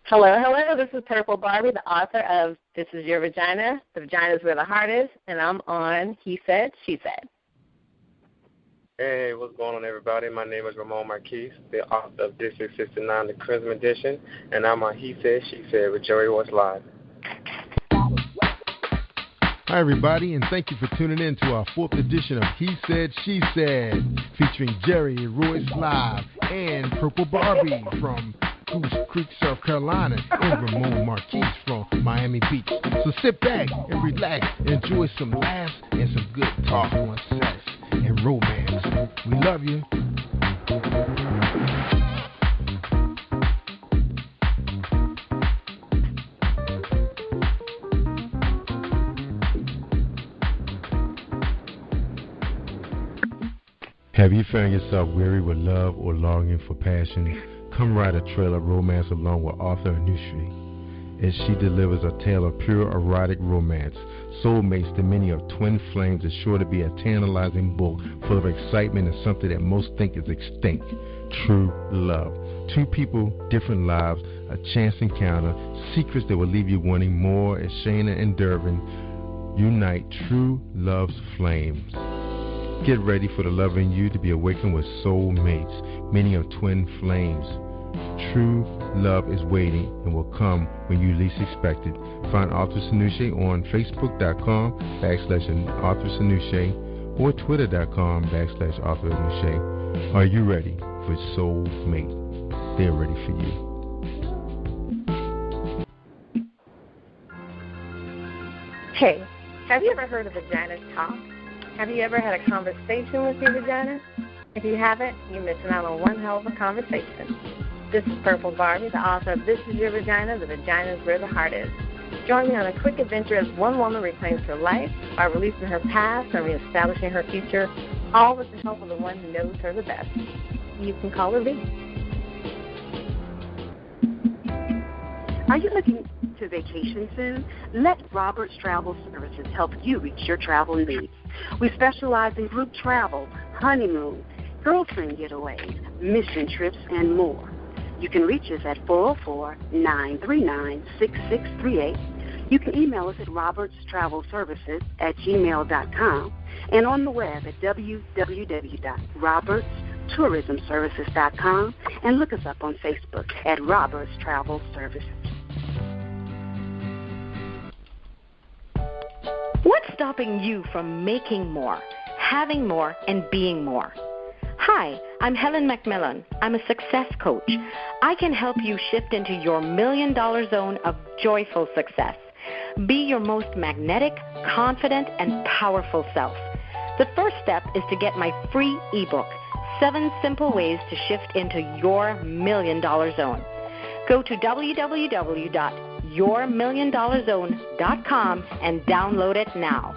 Hello, hello. This is Purple-barbi, the author of This Is Your Vagina. The Vagina is Where the Heart Is, and I'm on He Said, She Said. Hey, what's going on, everybody? My name is Ramone-marquis, the author of District 69, the Crimson Edition, and I'm on He Said, She Said with Royce Live. Hi, everybody, and thank you for tuning in to our 4th edition of He Said, She Said, featuring Jerry and Royce Live and Purple-barbi from Goose Creek, South Carolina, and ramone-marquis from Miami Beach. So sit back and relax, enjoy some laughs and some good talk on sex and romance. We love you. Have you found yourself weary with love or longing for passion? Come ride a trail of romance along with author Anushri as she delivers a tale of pure erotic romance. Soulmates, the Meaning of Twin Flames is sure to be a tantalizing book full of excitement and something that most think is extinct. True love. Two people, different lives, a chance encounter, secrets that will leave you wanting more as Shayna and Dervin unite true love's flames. Get ready for the love in you to be awakened with soulmates, meaning of twin flames. True love is waiting and will come when you least expect it. Find Author Sanushe on Facebook.com/Author Sanushe or Twitter.com/Author Sanushe. Are you ready for soulmate? They're ready for you. Hey, have you ever heard of Vagina Talk? Have you ever had a conversation with your vagina? If you haven't, you're missing out on one hell of a conversation. This is Purple-barbi, the author of This Is Your Vagina, the Vagina is Where the Heart Is. Join me on a quick adventure as one woman reclaims her life by releasing her past and reestablishing her future, all with the help of the one who knows her the best. You can call her V. Are you looking to vacation soon? Let Roberts Travel Services help you reach your travel needs. We specialize in group travel, honeymoon, girlfriend getaways, mission trips, and more. You can reach us at 404-939-6638. You can email us at robertstravelservices@gmail.com and on the web at www.robertstourismservices.com and look us up on Facebook at Roberts Travel Services. What's stopping you from making more, having more, and being more? Hi, I'm Helen McMillan. I'm a success coach. I can help you shift into your $1 million zone of joyful success. Be your most magnetic, confident, and powerful self. The first step is to get my free ebook, 7 Simple Ways to Shift into Your $1 Million Zone. Go to www.yourmilliondollarzone.com and download it now.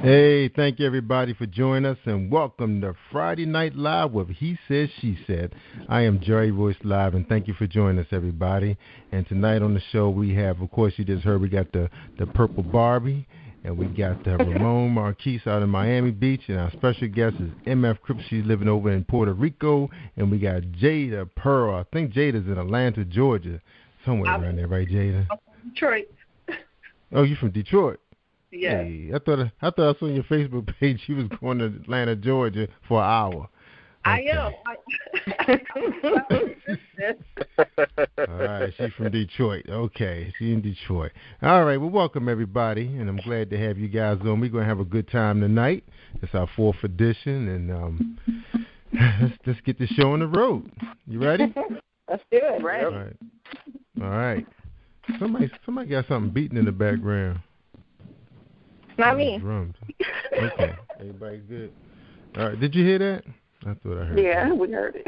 Hey, thank you everybody for joining us and welcome to Friday Night Live with He Said, She Said. I am Jerry Royce Live and thank you for joining us everybody. And tonight on the show we have, of course you just heard, we got the Purple-barbi and we got the ramone-marquis out in Miami Beach, and our special guest is m-f-kreps. She's living over in Puerto Rico, and we got jada-pearl. I think Jada's in Atlanta, Georgia, somewhere around there, right, Jada? I'm from Detroit. Oh, you from Detroit? Yeah. Hey, I thought I saw on your Facebook page you was going to Atlanta, Georgia for an hour. Okay. I am. All right, she's from Detroit. Okay, she's in Detroit. All right, well, welcome everybody, and I'm glad to have you guys on. We're going to have a good time tonight. It's our 4th edition, and let's get the show on the road. You ready? Let's do it. Right. All right. Somebody got something beating in the background. Not me. Drums. Okay. Everybody good? All right. Did you hear that? I thought I heard Yeah, we heard it.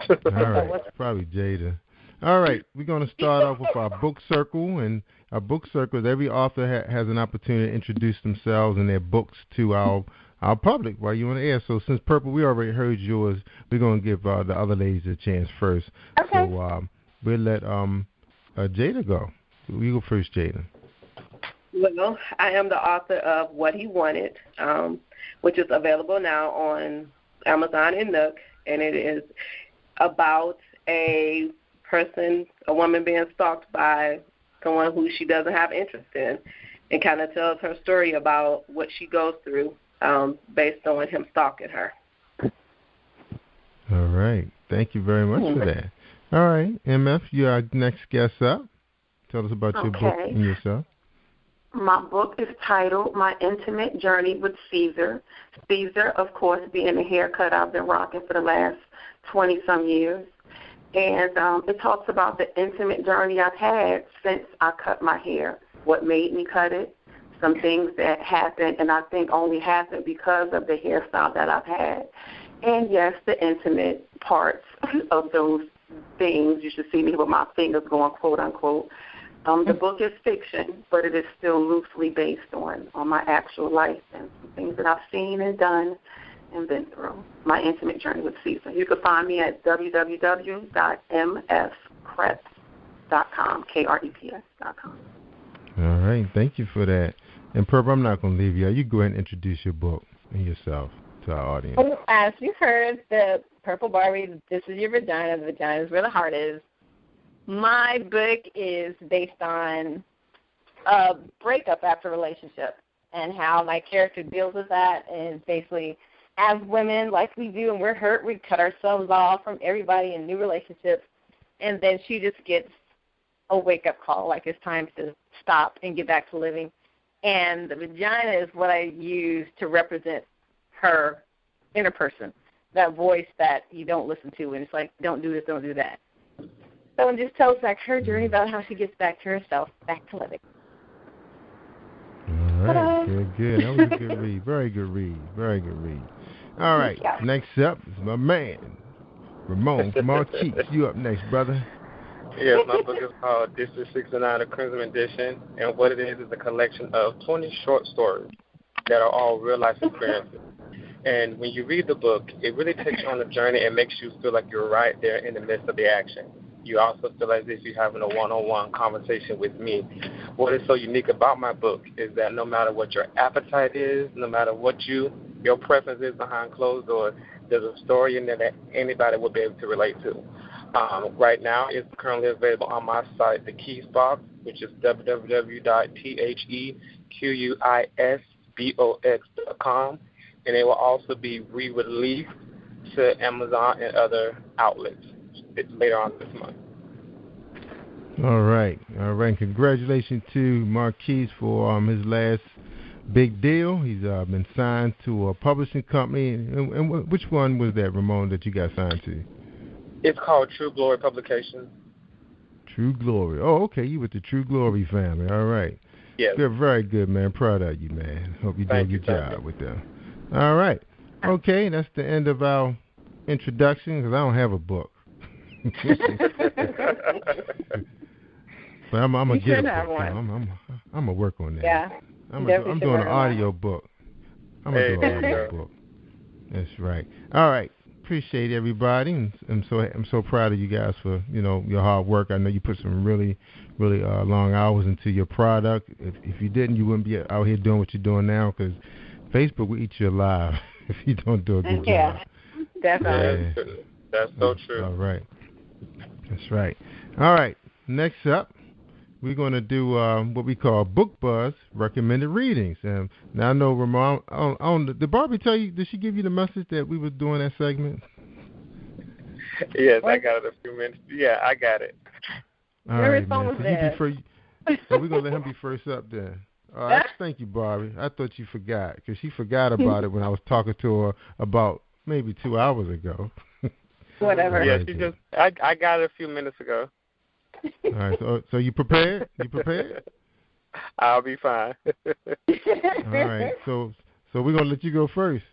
All right. It's probably Jada. All right. We're going to start off with our book circle. And our book circle is every author has an opportunity to introduce themselves and their books to our public while you're on the air. So since Purple, we already heard yours, we're going to give the other ladies a chance first. Okay. So we'll let Jada go. You go first, Jada. Well, I am the author of What He Wanted, which is available now on Amazon and Nook, and it is about a woman being stalked by someone who she doesn't have interest in, and kind of tells her story about what she goes through based on him stalking her. All right. Thank you very much for that. All right, MF, you're our next guest up. Tell us about your book and yourself. My book is titled My Intimate Journey with Caesar. Caesar, of course, being the haircut I've been rocking for the last 20-some years. And it talks about the intimate journey I've had since I cut my hair, what made me cut it, some things that happened, and I think only happened because of the hairstyle that I've had. And, yes, the intimate parts of those things. You should see me with my fingers going, quote, unquote. The book is fiction, but it is still loosely based on my actual life and some things that I've seen and done and been through. My Intimate Journey with Caesar. You can find me at www.m-f-kreps.com, Kreps.com. All right. Thank you for that. And, Purple, I'm not going to leave you. You go ahead and introduce your book and yourself to our audience. Well, as you heard, the Purple-barbi, this is your vagina. The vagina is where the heart is. My book is based on a breakup after a relationship and how my character deals with that. And basically, as women, like we do, and we're hurt, we cut ourselves off from everybody in new relationships. And then she just gets a wake-up call, like it's time to stop and get back to living. And the vagina is what I use to represent her inner person, that voice that you don't listen to, and it's like, don't do this, don't do that. So it just tells like her journey about how she gets back to herself, back to living. All right, good. That was a good read. Very good read. All right, next up is my man, Ramone-marquis. You up next, brother. Yes, my book is called District 69, the Crimson Edition, and what it is a collection of 20 short stories that are all real-life experiences. And when you read the book, it really takes you on a journey and makes you feel like you're right there in the midst of the action. You also feel as if you're having a one-on-one conversation with me. What is so unique about my book is that no matter what your appetite is, no matter what your preference is behind closed doors, there's a story in there that anybody will be able to relate to. Right now, it's currently available on my site, The Keys Box, which is www.thekeysbox.com, and it will also be re-released to Amazon and other outlets later on this month. All right. Congratulations to Marquis for his last big deal. He's been signed to a publishing company. And which one was that, Ramon, that you got signed to? It's called True Glory Publications. True Glory. Oh, okay. You with the True Glory family. All right. Yes. Good, very good, man. Proud of you, man. Hope you do a good job with them. All right. Okay, that's the end of our introduction because I don't have a book. But I'm gonna get a book. I'm gonna work on that. Yeah. I'm doing an audio book. I'm gonna do an audio book. That's right. All right. Appreciate everybody. I'm so proud of you guys for your hard work. I know you put some really long hours into your product. If you didn't, you wouldn't be out here doing what you're doing now because Facebook will eat you alive if you don't do a good job. Yeah, definitely. Yeah. That's so true. All right. That's right. All right. Next up, we're going to do what we call Book Buzz recommended readings. And now I know Ramon. Did Barbie tell you? Did she give you the message that we were doing that segment? Yes, I got it a few minutes. Yeah, I got it. All right, man. So we're going to let him be first up then. All right. Thank you, Barbie. I thought you forgot because she forgot about it when I was talking to her about maybe 2 hours ago. Whatever. Yeah, she just. I got it a few minutes ago. All right. So you prepared? I'll be fine. All right. So we're gonna let you go first.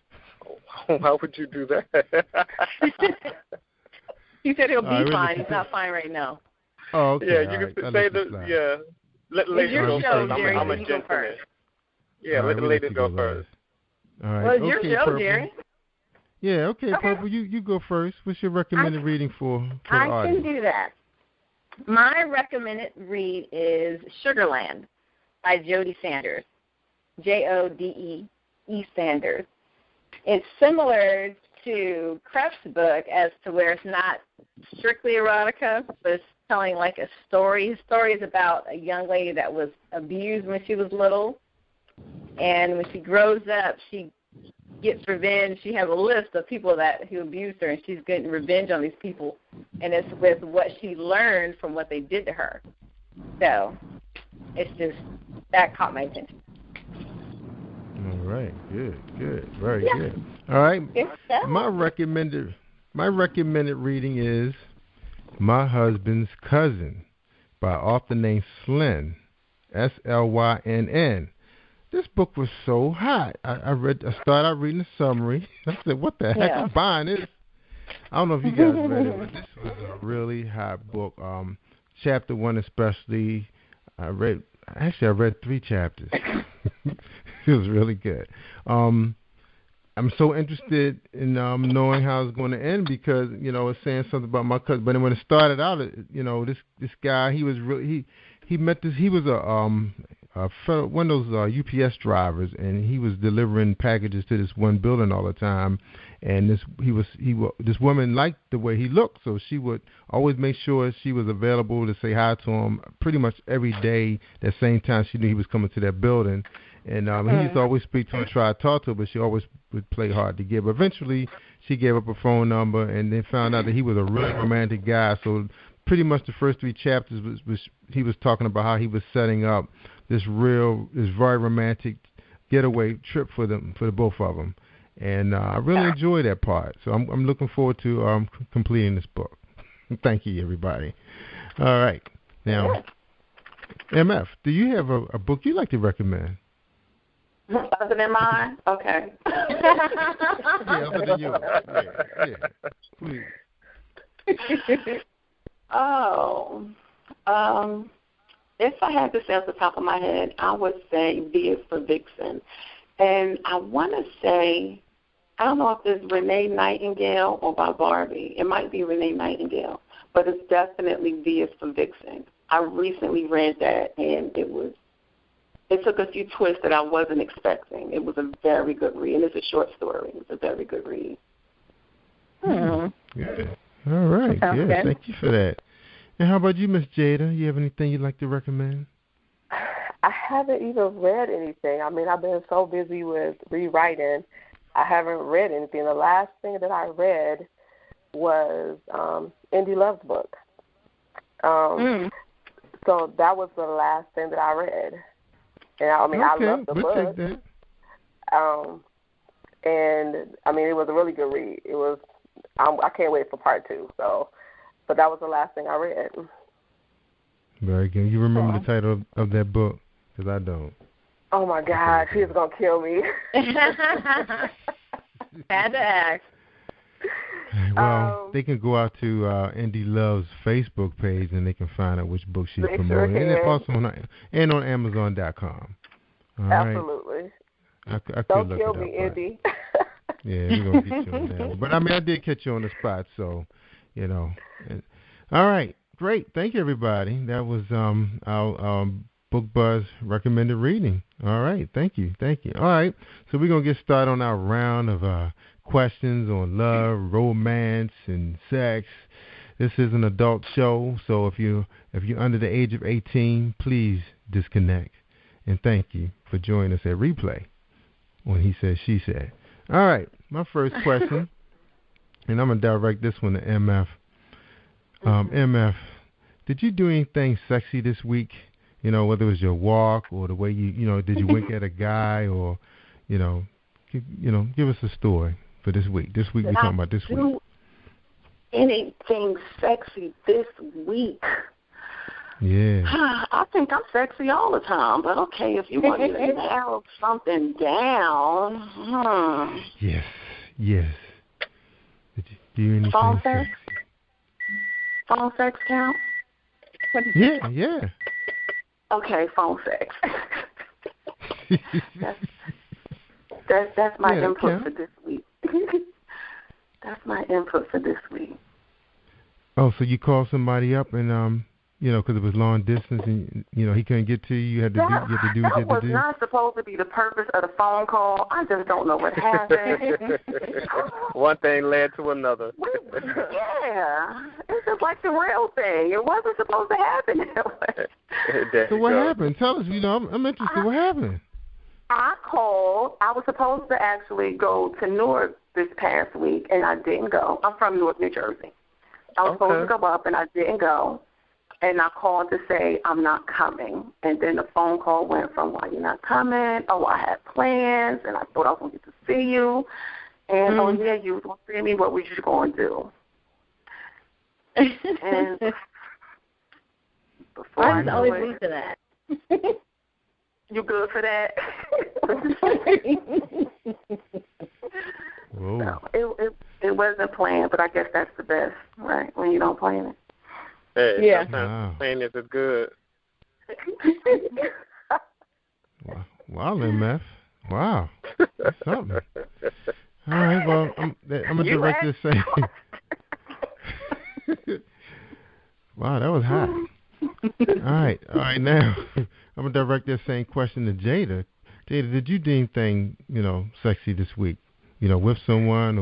Why would you do that? He said he'll be fine. He's not fine right now. Oh, okay. Yeah, you can say the. Yeah. Let the ladies go first. I'm a gentleman. Yeah, let the ladies go first. All right. Well, it's your show, Purple. Jerry. Yeah, okay, Purple, you go first. What's your recommended reading for the audience? I can do that. My recommended read is Sugarland. by Jodie Sanders, Jodee Sanders. It's similar to Kreps' book as to where it's not strictly erotica, but it's telling like a story. His story is about a young lady that was abused when she was little, and when she grows up, she gets revenge. She has a list of people who abused her, and she's getting revenge on these people, and it's with what she learned from what they did to her. So it's just, that caught my attention. All right, good, very good. All right, my recommended reading is My Husband's Cousin by an author named Slynn, Slynn. This book was so hot. I started out reading the summary. I said, what the heck? I'm buying this. I don't know if you guys read it, but this was a really hot book. Chapter 1 especially, I read 3 chapters. It was really good. I'm so interested in knowing how it's going to end because, it's saying something about my cousin. But then when it started out, this guy, he was really, he met this, he was one of those UPS drivers, and he was delivering packages to this one building all the time. And this woman liked the way he looked, so she would always make sure she was available to say hi to him pretty much every day. That same time she knew he was coming to that building, and he used to always speak to her, try to talk to her, but she always would play hard to get. But eventually, she gave up her phone number, and then found out that he was a really romantic guy. So pretty much the first 3 chapters was he was talking about how he was setting up this very romantic getaway trip for the both of them, and I really enjoyed that part. So I'm looking forward to completing this book. Thank you, everybody. All right, now, MF, do you have a book you'd like to recommend? Other than mine? Okay. Yeah, other than yours. Yeah. Please. If I had to say off the top of my head, I would say V is for Vixen. And I want to say, I don't know if it's Renee Nightingale or by Barbie. It might be Renee Nightingale, but it's definitely V is for Vixen. I recently read that, and it took a few twists that I wasn't expecting. It was a very good read, and it's a short story. It's a very good read. Good. All right, good. Thank you for that. And how about you, Miss Jada? You have anything you'd like to recommend? I haven't even read anything. I mean, I've been so busy with rewriting, I haven't read anything. The last thing that I read was Indy Love's book. So that was the last thing that I read. And I love the book. And I mean, it was a really good read. It was. I can't wait for part 2. So, but that was the last thing I read. Very good. You remember the title of that book? Because I don't. Oh my God, she's gonna kill me. Had to ask. Well, they can go out to Indy Love's Facebook page and they can find out which book she's promoting. Sure, and it's also on Amazon.com. All Absolutely. Right. Don't kill me, Indy. Yeah, we're going to get you on that one. But, I mean, I did catch you on the spot, so, All right, great. Thank you, everybody. That was our Book Buzz recommended reading. All right, thank you. All right, so we're going to get started on our round of questions on love, romance, and sex. This is an adult show, so if you're under the age of 18, please disconnect. And thank you for joining us at Replay when He Said, She Said. All right, my first question, and I'm going to direct this one to MF. MF, did you do anything sexy this week? Whether it was your walk or the way did you wink at a guy or, give us a story for this week. This week, we're talking about this week. Anything sexy this week? Yeah. I think I'm sexy all the time, but okay, if you want me to narrow something down. Yes. Did you do anything phone sexy? Phone sex count? Yeah. Okay, phone sex. that's my input for this week. That's my input for this week. Oh, so you call somebody up and because it was long distance and, he couldn't get to you. You had to do what you had to do. That was not supposed to be the purpose of the phone call. I just don't know what happened. One thing led to another. Yeah. It's just like the real thing. It wasn't supposed to happen that way. So what happened? Tell us, I'm interested. What happened? I called. I was supposed to actually go to Newark this past week, and I didn't go. I'm from Newark, New Jersey. I was supposed to go up, and I didn't go. And I called to say I'm not coming. And then the phone call went from, why you're not coming? Oh, I had plans, and I thought I was going to get to see you. And, oh, yeah, you was going to see me. What was you going to do? And before I just always leave to that. You good for that? Whoa. No, it wasn't planned, but I guess that's the best, right, when you don't plan it. Hey, sometimes planning is good. Wow, M.F. Wow. That's something. All right, well, I'm going to direct this same. Wow, that was hot. All right, now I'm going to direct that same question to Jada. Jada, did you do anything, sexy this week? With someone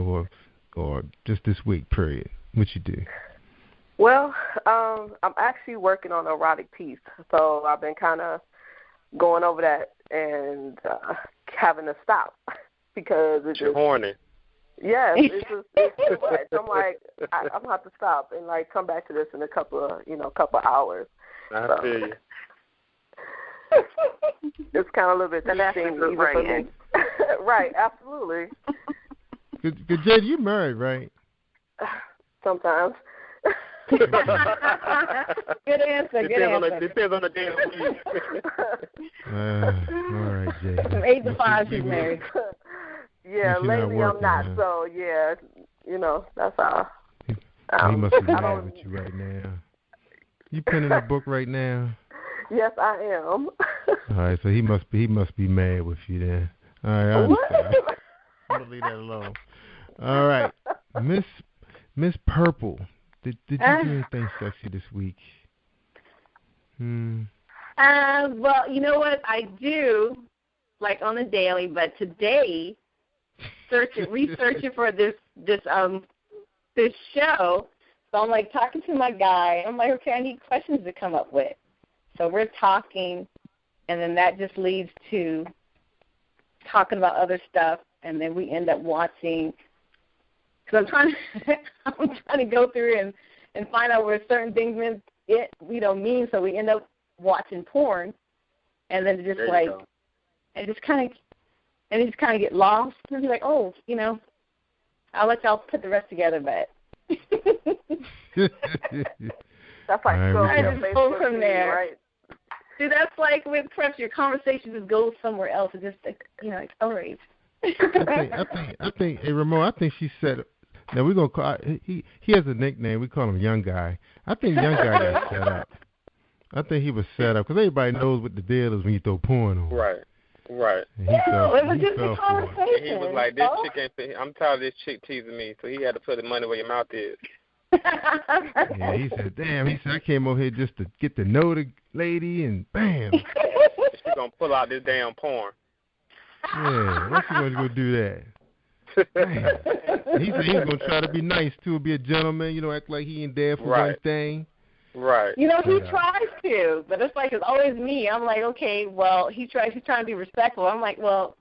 or just this week, period? What you do? Well, I'm actually working on an erotic piece, so I've been kind of going over that and having to stop because it's You're horny. Yes, it's too much. I'm like, I'm gonna have to stop and come back to this in a couple of hours. I feel you. It's kind of a little bit testing even for me. Right, absolutely. Cause Jada, you married, right? Sometimes. Good answer. Depends on the day of the week. All right, Jada. From 8 to 5, she's married. Yeah, lately I'm not. Huh? So yeah, that's how. He must be mad with you right now. You penning a book right now? Yes, I am. All right, so he must be mad with you then. All right, I understand. I'm gonna leave that alone. All right, Miss Purple, did you do anything sexy this week? Well, you know what I do, on the daily, but today, researching for this show. So I'm talking to my guy. I'm okay, I need questions to come up with. So we're talking, and then that just leads to talking about other stuff, and then we end up watching. Because I'm trying to go through and find out where certain things mean. So we end up watching porn, and then just and just kind of get lost and be like, oh, I'll let y'all put the rest together, but. That's like I just go from there. Right? See, that's like with Kreps, your conversation just goes somewhere else. It just, accelerates. I think, hey, Ramon, I think she said, now we're going to call, he has a nickname. We call him Young Guy. I think Young Guy got set up. I think he was set up because everybody knows what the deal is when you throw porn on. Right. It was just a conversation. He was like, this chick ain't fit. I'm tired of this chick teasing me, so he had to put the money where your mouth is. Yeah, he said, damn, I came over here just to get to know the lady, and bam. She's going to pull out this damn porn. Yeah, why she going to go do that? Damn. He said he was going to try to be nice, too, be a gentleman, act like he ain't there for one thing. Right. He tries to, but it's it's always me. I'm like, okay, well, he's trying to be respectful. I'm like, well,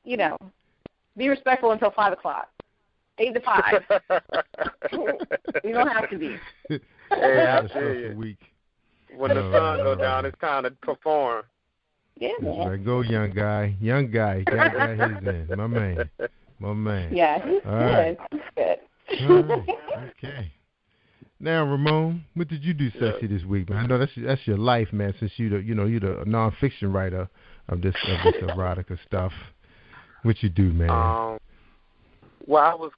be respectful until 5 o'clock. 8 to 5. You don't have to be. Yeah, I feel you. When the sun goes down, it's time to perform. Yeah, man. Right, go, young guy. Young guy. Young guy, he's in. My man. Yeah, he's good. Right. He's good. All right. Okay. Now, Ramon, what did you do sexy this week, man? I know that's your life, man. Since you're the nonfiction writer of this erotica stuff. What you do, man? Well, I was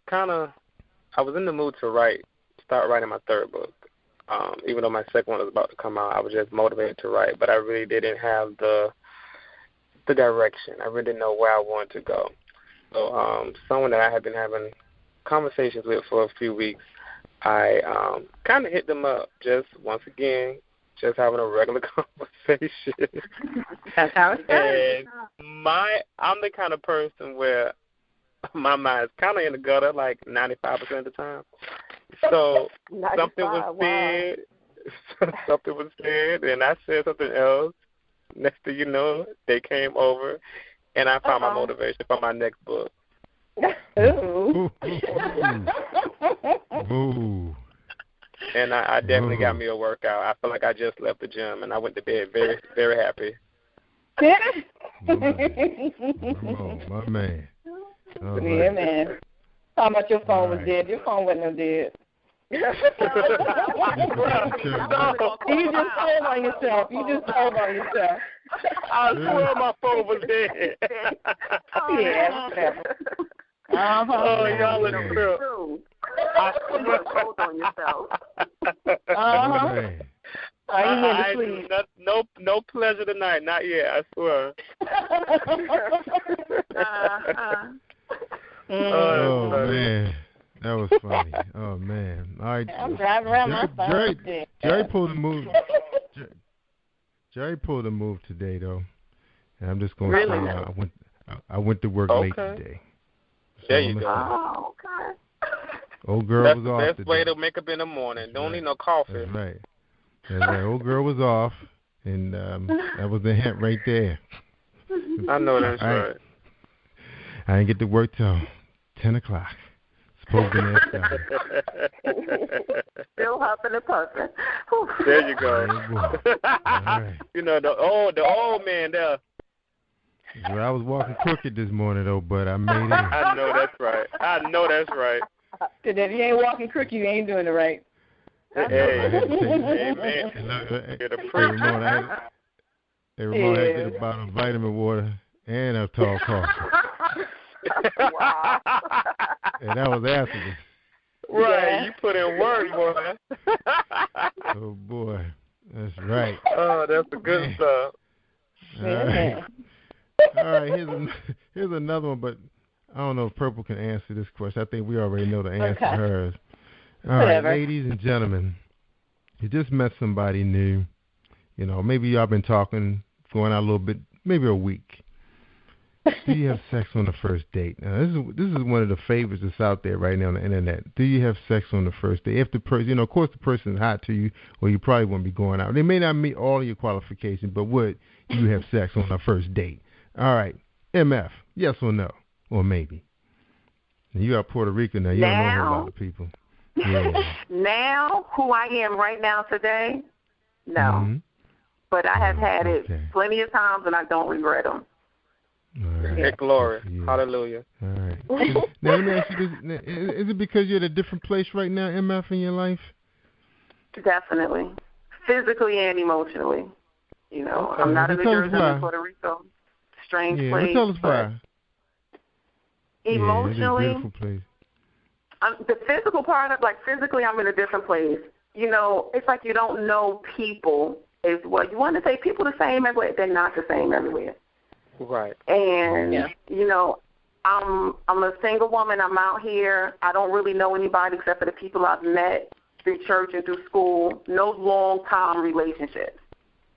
in the mood to start writing my third book. Even though my second one was about to come out, I was just motivated to write, but I really didn't have the direction. I really didn't know where I wanted to go. So someone that I had been having conversations with for a few weeks I kind of hit them up just once again, just having a regular conversation. That's how it starts. And I'm the kind of person where my mind's kind of in the gutter like 95% of the time. So something was said, and I said something else. Next thing you know, they came over, and I found my motivation for my next book. Ooh. Ooh. And I definitely got me a workout. I feel like I just left the gym, and I went to bed very, very happy. My man. All yeah, right. man. Talking about your phone was dead. Your phone wasn't no dead. You just told on yourself. I swear my phone was dead. Yeah, whatever. Oh, y'all in the trip. I swear told on yourself. I no pleasure tonight. Not yet, I swear. Oh, man. That was funny. Oh, man. All right. I'm driving around my phone. Jerry pulled a move. Jerry pulled a move today, though. And I'm just going to say I went to work late today. There you go. Oh, okay. Old girl was off. That's the best way to make up in the morning. Don't need no coffee. That's right. Old girl was off, and that was the hint right there. I know that's right. I didn't get to work till 10 o'clock. Supposed to be Still huffing and puffing. There you go. Right. You know, the old man there. Well, I was walking crooked this morning, though, but I made it. I know that's right. If you ain't walking crooked, you ain't doing it right. Hey, Ramon, I did a bottle of vitamin water and a tall coffee. Wow. And that was after this. Right, you put in work, boy. Oh, boy. That's right. Oh, that's the good stuff. All right, here's another one, but I don't know if Purple can answer this question. I think we already know the answer to hers. All right, ladies and gentlemen, you just met somebody new. You know, maybe y'all been talking, going out a little bit, maybe a week. Do you have sex on the first date? Now, this is one of the favorites that's out there right now on the internet. Do you have sex on the first date? If the person, of course, the person is hot to you, or you probably won't be going out. They may not meet all of your qualifications, but would you have sex on the first date? All right, MF, yes or no, or maybe. And you got Puerto Rico now. You don't know a whole lot of people. Yeah. Now, who I am right now today, no. Mm-hmm. But I have had it plenty of times, and I don't regret them. All right. Hey, glory. Hallelujah. All right. Now, let me ask you this. Is it because you're at a different place right now, MF, in your life? Definitely. Physically and emotionally. You know, I'm not in New Jersey, I'm in Puerto Rico. Strange place. Tell us why. Emotionally, it's a beautiful place. The physical part of, physically, I'm in a different place. You know, it's like you don't know people as well. You want to say people the same everywhere. They're not the same everywhere. Right. And, you know, I'm a single woman. I'm out here. I don't really know anybody except for the people I've met through church and through school. No long-time relationships.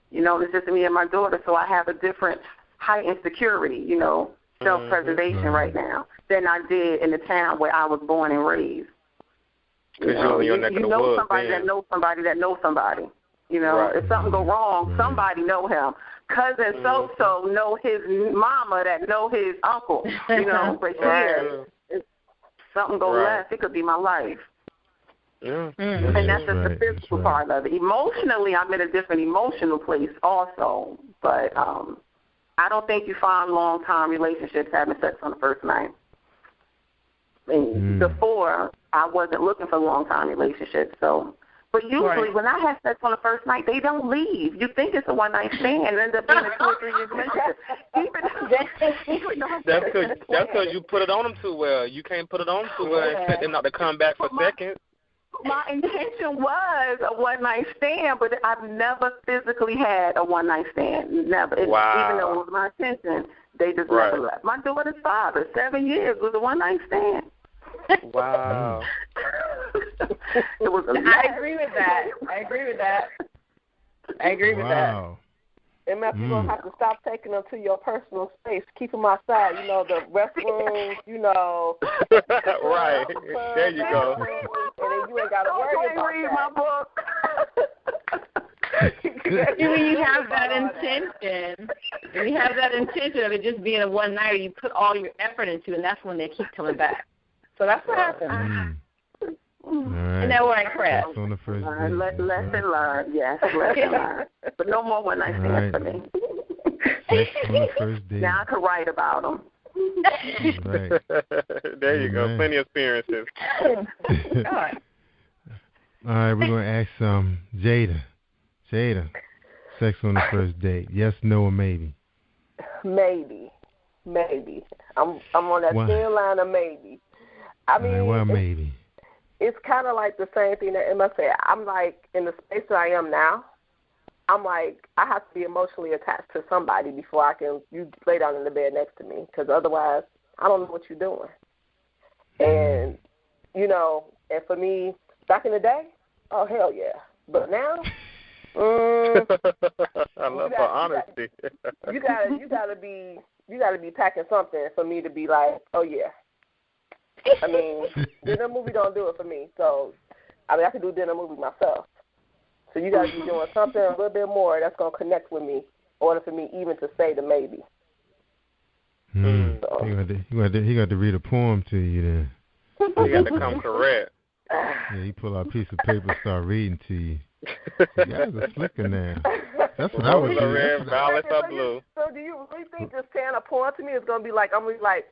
You know, it's just me and my daughter, so I have a different heightened security, you know, self-preservation right now than I did in the town where I was born and raised. You know somebody that knows somebody that knows somebody. You know, if something go wrong, somebody know him. Cousin so-so know his mama that know his uncle, you know. But here, if something go left, it could be my life. Yeah. And that's just the physical part of it. Emotionally, I'm in a different emotional place also. But I don't think you find long-time relationships having sex on the first night. And before, I wasn't looking for long-time relationships. So, but usually when I have sex on the first night, they don't leave. You think it's a one-night stand and end up being a 2 or 3 year relationship. That's because you put it on them too well. You can't put it on too well and expect them not to come back for seconds. My intention was a one-night stand, but I've never physically had a one-night stand. Never. Wow. Even though it was my intention, they just never left. My daughter's father, 7 years, was a one-night stand. Wow. It was a mess. I agree with that. Wow. MF, you're going to have to stop taking them to your personal space. Keep them outside, the restrooms, Right. There you go. And then you ain't got to worry about read that. my book. When you have that intention of it just being a one-nighter, you put all your effort into it, and that's when they keep coming back. So that's what happens. All right. And that why I crap. That's on the first date. Lesson learned, yes, lesson learned. But no more one-night stands for me. Sex on the first date. Now I can write about them. Right. There you go. Plenty of experiences. All right, we're going to ask Jada. Jada, sex on the first date. Yes, no, or maybe? Maybe. I'm on that thin line of maybe. I mean, well, maybe. It's kind of like the same thing that Emma said. I'm like, in the space that I am now, I'm like, I have to be emotionally attached to somebody before you lay down in the bed next to me, because otherwise I don't know what you're doing. And, and for me, back in the day, oh, hell yeah. But now, I love her honesty. You gotta be packing something for me to be like, oh yeah. I mean, dinner movie don't do it for me. So, I can do dinner movie myself. So you gotta be doing something a little bit more that's gonna connect with me in order for me even to say the maybe. So. He got to read a poem to you then. You got to come correct. Yeah, he pull out a piece of paper and start reading to you. You guys are slicker now. That's what I would do. Red, violet, or blue. So do you really think just saying a poem to me is going to be like, I'm going to be like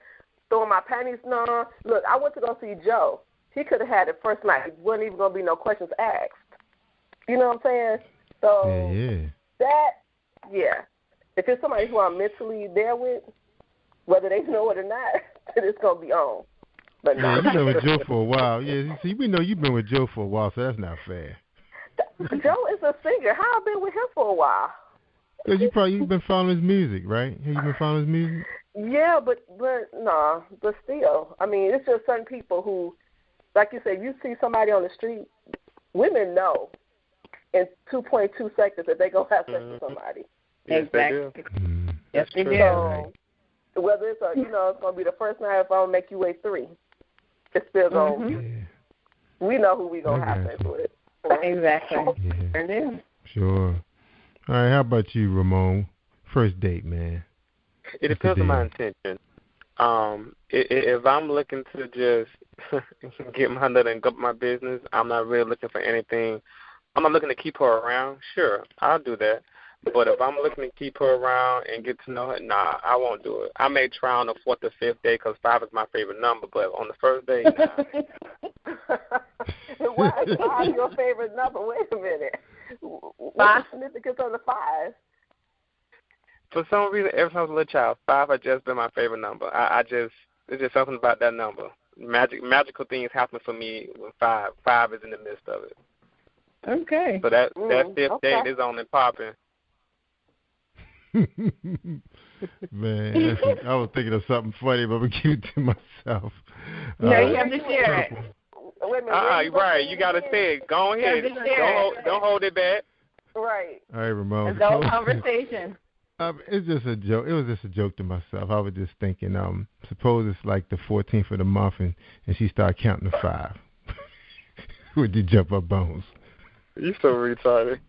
throwing my panties on? Look, I went to go see Joe. He could have had it first night. It wasn't even going to be no questions asked. You know what I'm saying? So if it's somebody who I'm mentally there with, whether they know it or not, it's going to be on. But no. You've been with Joe for a while. Yeah, see, we know you've been with Joe for a while, so that's not fair. Joe is a singer. How I've been with him for a while? Because you've been following his music, right? Have you been following his music? Yeah, but still, I mean, it's just certain people who, like you said, you see somebody on the street, women know in 2.2 seconds that they're going to have sex with somebody. Yes, exactly. Yes, they do. So, whether it's it's going to be the first night, if I don't make you wait 3, it's still going. We know who we gonna have sex with. Exactly. Yeah. Sure. All right. How about you, Ramon? First date, man. It depends on my intention. If I'm looking to just get my nut and go my business, I'm not really looking for anything. I'm not looking to keep her around. Sure, I'll do that. But if I'm looking to keep her around and get to know her, nah, I won't do it. I may try on the 4th or 5th day because 5 is my favorite number, but on the first day, nah. Why is 5 your favorite number? Wait a minute. What's the significance of the 5? For some reason, ever since I was a little child, 5 has just been my favorite number. It's just something about that number. Magical things happen for me when 5 is in the midst of it. Okay. So that 5th date is on and popping. Man, I was thinking of something funny, but I'm going to keep it to myself. No, you have to share it. Wait a minute, right. You got to say it. Go ahead. Don't hold it back. Right. All right, Ramon. Adult conversation. It's just a joke. It was just a joke to myself. I was just thinking, suppose it's like the 14th of the month and she started counting to 5. Would you jump her bones? You're so retarded.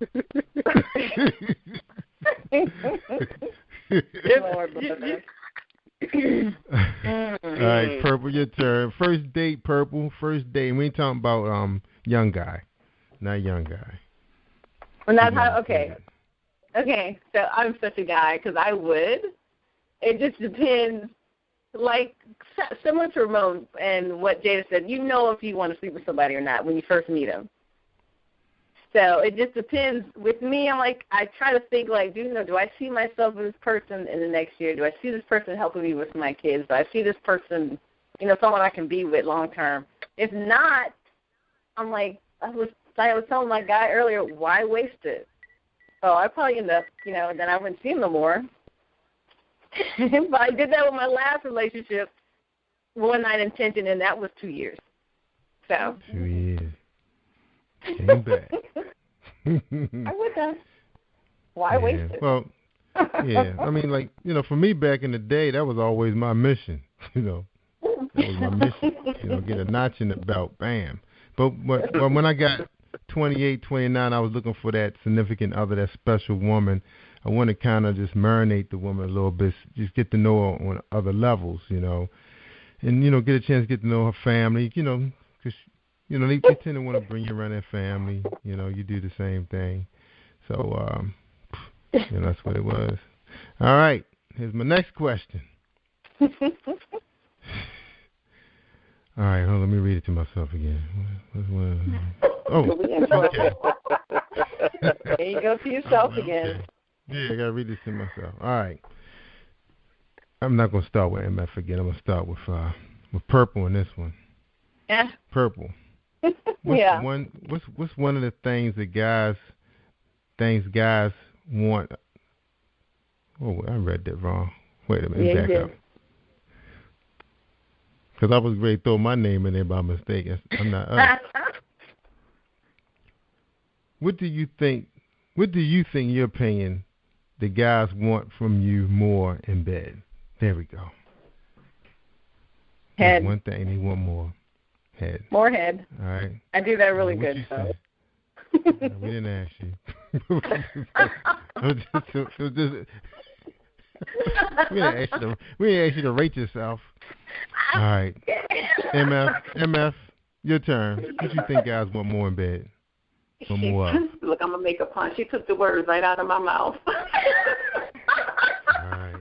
All right, Purple, your turn. First date, Purple. First date. We ain't talking about young guy, not young guy. Well, that's how. Okay. Okay. So I'm such a guy because I would. It just depends. Like similar to Ramon and what Jada said, you know if you want to sleep with somebody or not when you first meet them. So it just depends. With me, I'm like, I try to think like, do I see myself as this person in the next year? Do I see this person helping me with my kids? Do I see this person, someone I can be with long term? If not, I'm like, I was telling my guy earlier, why waste it? So I probably end up, then I wouldn't see him no more. But I did that with my last relationship, one night intention, and that was 2 years. So 2 years. Came back. I would have. Why waste it? Well, yeah. I mean, like, for me back in the day, that was always my mission. That was my mission. Get a notch in the belt, bam. But when I got 28, 29, I was looking for that significant other, that special woman. I want to kind of just marinate the woman a little bit, just get to know her on other levels, and get a chance to get to know her family, because they tend to want to bring you around their family. You do the same thing. So, that's what it was. All right, here's my next question. All right, hold on, let me read it to myself again. Okay. There you go to yourself again. Okay. Yeah, I got to read this to myself. All right. I'm not going to start with MF again. I'm going to start with purple in this one. Yeah. Purple. What's one of the things that guys want? Oh, I read that wrong. Wait a minute, back up. Because I was ready to throw my name in there by mistake. I'm not up. What do you think, in your opinion, the guys want from you more in bed? There we go. Head. That's one thing they want more. Head. More head. All right. I do that really good. So. We didn't ask you. We didn't ask you to rate yourself. All right. MF, your turn. What do you think guys want more in bed? Or more of? Look, I'm going to make a pun. She took the words right out of my mouth. All right.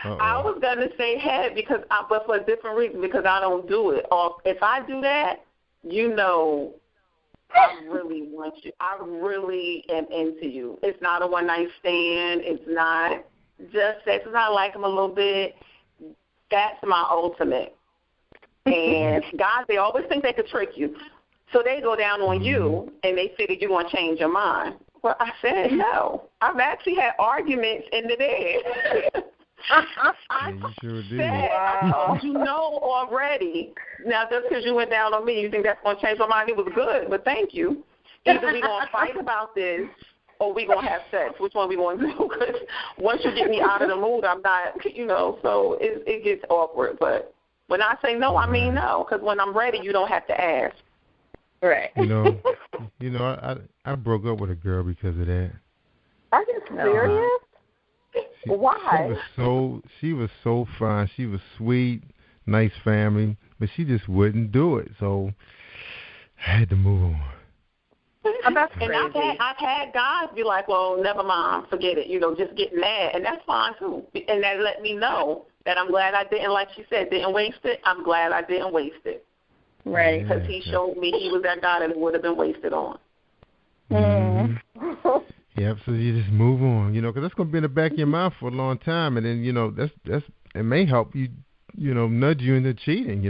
I was going to say head but for a different reason, because I don't do it. Or if I do that, I really want you. I really am into you. It's not a one-night stand. It's not just sex. It's not like him a little bit. That's my ultimate. And guys, they always think they could trick you. So they go down on you, and they figure you're going to change your mind. Well, I said no. I've actually had arguments in the bed. You sure did. I told you no already. Now, just because you went down on me, you think that's going to change my mind? It was good, but thank you. Either we're going to fight about this or we're going to have sex. Which one we going to do? Because once you get me out of the mood, I'm not, so it gets awkward. But when I say no, I mean no, because when I'm ready, you don't have to ask. Right. I broke up with a girl because of that. Are you serious? Why? She was so fine. She was sweet, nice family, but she just wouldn't do it. So I had to move on. And I've had guys be like, well, never mind, forget it, just get mad, and that's fine too. And that let me know that I'm glad I didn't, like she said, didn't waste it. I'm glad I didn't waste it. Right. Because he showed me he was that guy that it would have been wasted on. Mm-hmm. Yep, so you just move on, because that's going to be in the back of your mind for a long time, and then, that's it may help you, nudge you into cheating,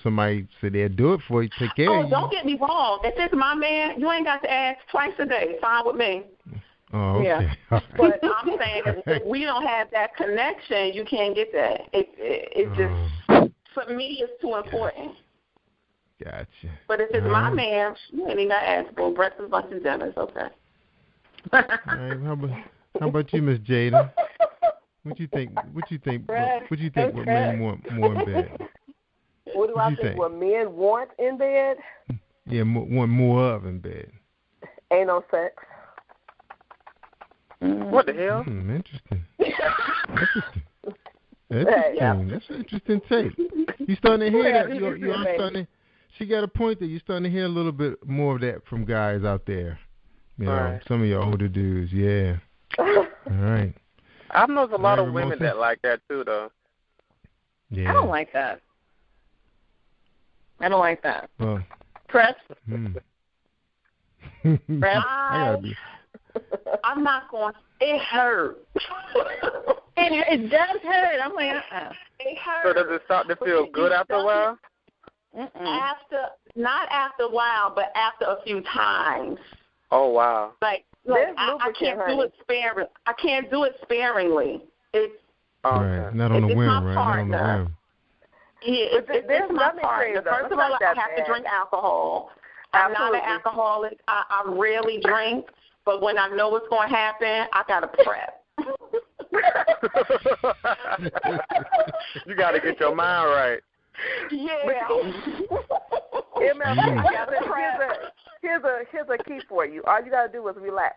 somebody said they'll do it for you, take care of you. Don't get me wrong. If it's my man, you ain't got to ask twice a day. Fine with me. Oh, okay. Yeah. But I'm saying if we don't have that connection, you can't get that. It just, for me, it's too important. Gotcha. But if it's my man, you ain't even got to ask for breakfast, lunch, and dinner. It's okay. All right, how about you, Miss Jada? What you think? What you think what men want more in bed? What do I think? What men want in bed? Yeah, want more of in bed. Anal sex. What the hell? Interesting. That's an interesting take. You starting to hear that? You're starting. She got a point there. You're starting to hear a little bit more of that from guys out there. Some of your older dudes, yeah. All right. I've known a lot of women that like that too, though. Yeah. I don't like that. Well, Press. Press. I'm not going. It hurts. It does hurt. I'm like, It hurts. So does it start to feel good after a while? Not after a while, but after a few times. Oh wow! Like I can't do it sparingly. I can't do it sparingly. It's right. Not on the whim, right? Not on the whim. Yeah, it's my partner. First of all, I have to drink alcohol. I'm not an alcoholic. I rarely drink, but when I know what's going to happen, I got to prep. You got to get your mind right. Yeah. Here's a key for you. All you got to do is relax.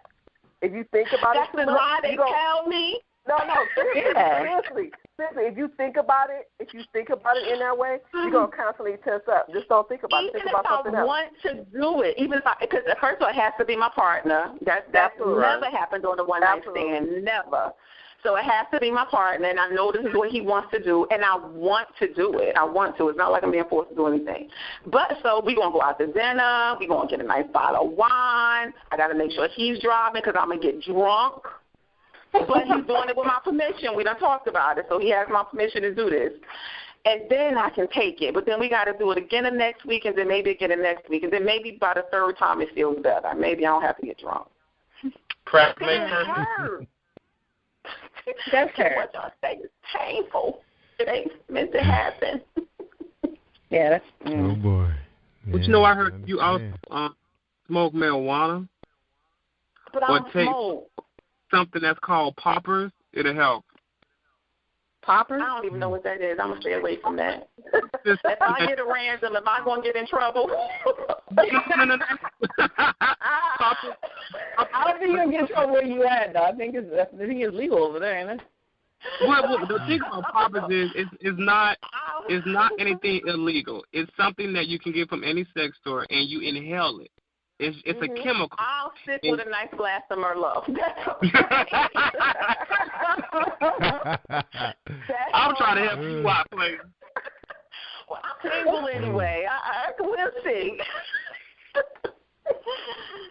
If you think about it too much, why they tell me. No, seriously. If you think about it, in that way, you're gonna constantly tense up. Just don't think about it. Think about something else. Even if I want to do it, because first of all, it has to be my partner. That's never happened on a one night stand. Never. So it has to be my partner, and I know this is what he wants to do, and I want to do it. I want to. It's not like I'm being forced to do anything. But so we're going to go out to dinner. We're going to get a nice bottle of wine. I got to make sure he's driving because I'm going to get drunk. But he's doing it with my permission. We done talked about it, so he has my permission to do this. And then I can take it. But then we got to do it again the next week, and then maybe again the next week. And then maybe by the third time it feels better. Maybe I don't have to get drunk. Prep maker. That's what y'all say. It's painful. It ain't meant to happen. Yeah, that's. Oh boy. Yeah, but you know, I heard you also smoke marijuana. But I don't smoke. Something that's called poppers. It'll help. Poppers? I don't even know what that is. I'm gonna stay away from that. If I get a random, am I gonna get in trouble? No. I don't think you're gonna get in trouble where you at, though. I think it's legal over there, ain't it? Well, the thing about poppers is not anything illegal. It's something that you can get from any sex store, and you inhale it. It's a chemical. I'll sit with a nice glass of Merlot. I'm trying to help you out, please. Well, I'm single anyway. We'll see.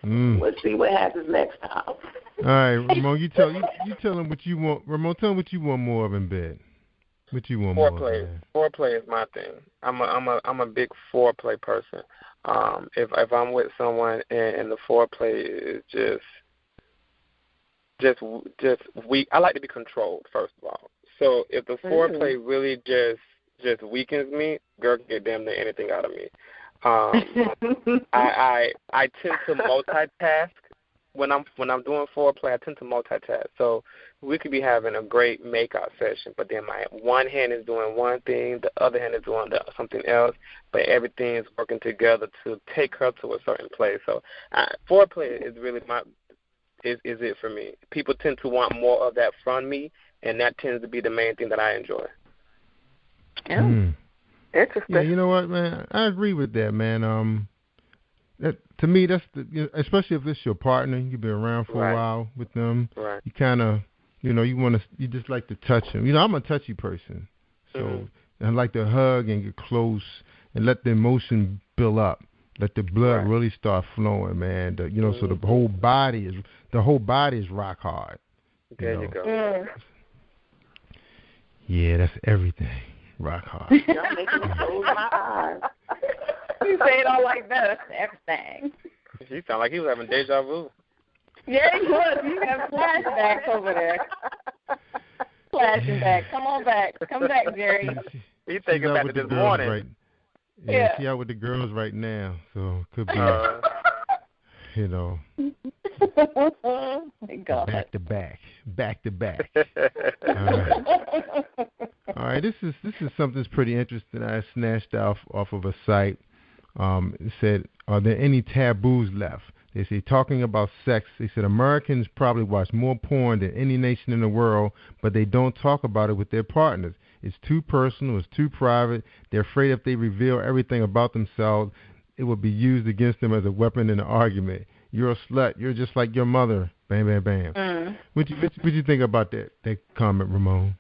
We'll see what happens next time. All right, Ramon, you tell him what you want. Ramon, tell him what you want more of in bed. What you want more of? Foreplay is my thing. I'm a big foreplay person. If I'm with someone and the foreplay is just weak, I like to be controlled, first of all. So if the foreplay really just weakens me, girl can get damn near anything out of me. I tend to multitask when I'm doing foreplay. I tend to multitask. So we could be having a great makeout session, but then my one hand is doing one thing, the other hand is doing something else, but everything is working together to take her to a certain place. So foreplay is really is it for me. People tend to want more of that from me, and that tends to be the main thing that I enjoy. Interesting. Yeah, you know what, man? I agree with that, man. To me, that's especially if it's your partner, you've been around for a while with them. Right. You kind of, you just like to touch them. I'm a touchy person, so I like to hug and get close and let the emotion build up, let the blood really start flowing, man. So the whole body is rock hard. There you go. Yeah, that's everything. Rock hard. Y'all making me close my eyes. You say it all like that. That's everything. He sounded like he was having deja vu. Yeah, he was. You have flashbacks over there. Flashing back. Come on back. Come back, Jerry. He's thinking back to this morning. Right. Yeah, she's out with the girls right now, so it could be, back to back. All right, this is something that's pretty interesting. I snatched off of a site. It said, are there any taboos left? They say, talking about sex, they said Americans probably watch more porn than any nation in the world, but they don't talk about it with their partners. It's too personal. It's too private. They're afraid if they reveal everything about themselves, it will be used against them as a weapon in an argument. You're a slut. You're just like your mother. Bam, bam, bam. What you think about that comment, Ramon,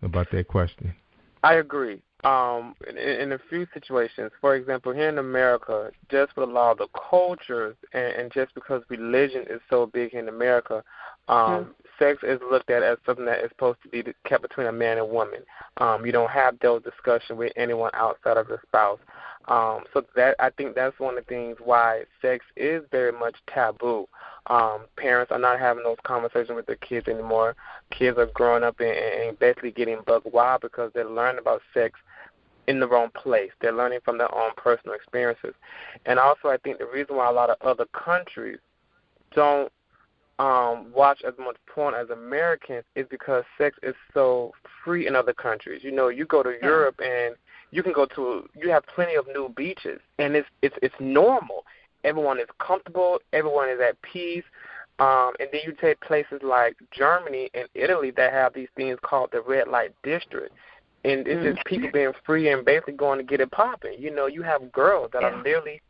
about that question? I agree. In a few situations, for example, here in America, just with a lot of the cultures and just because religion is so big in America, sex is looked at as something that is supposed to be kept between a man and woman. You don't have those discussions with anyone outside of your spouse. So that I think that's one of the things why sex is very much taboo. Parents are not having those conversations with their kids anymore. Kids are growing up and basically getting buck wild because they're learning about sex in the wrong place. They're learning from their own personal experiences. And also I think the reason why a lot of other countries don't watch as much porn as Americans is because sex is so free in other countries. You know, you go to Europe and you have plenty of new beaches, and it's normal. Everyone is comfortable. Everyone is at peace. And then you take places like Germany and Italy that have these things called the red light district. And it's just people being free and basically going to get it popping. You know, you have girls that are literally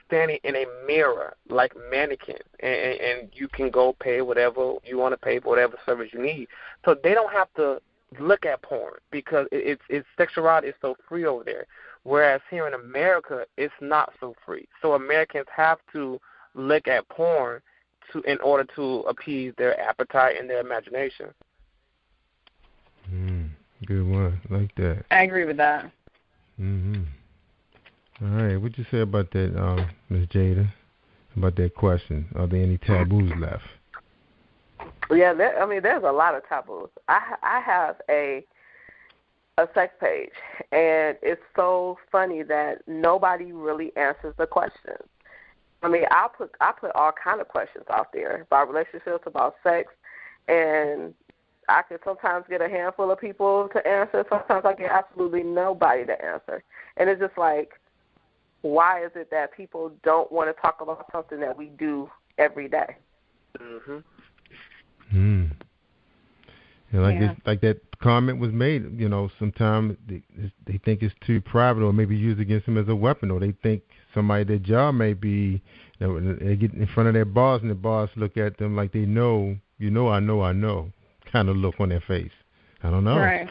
standing in a mirror like mannequins, and you can go pay whatever you want to pay for whatever service you need. So they don't have to look at porn because it's sexuality is so free over there. Whereas here in America, it's not so free. So Americans have to look at porn in order to appease their appetite and their imagination. Good one. Like that. I agree with that. All right. What'd you say about that, Ms. Jada, about that question? Are there any taboos left? Yeah, there's a lot of taboos. I have a sex page, and it's so funny that nobody really answers the questions. I mean, I put all kind of questions out there about relationships, about sex, and I can sometimes get a handful of people to answer. Sometimes I get absolutely nobody to answer. And it's just like, why is it that people don't want to talk about something that we do every day? Yeah, like that comment was made, you know, sometimes they think it's too private or maybe used against them as a weapon, or they think somebody at their job may be, you know, they get in front of their boss and the boss look at them like they know, I know, kind of look on their face. I don't know. Right.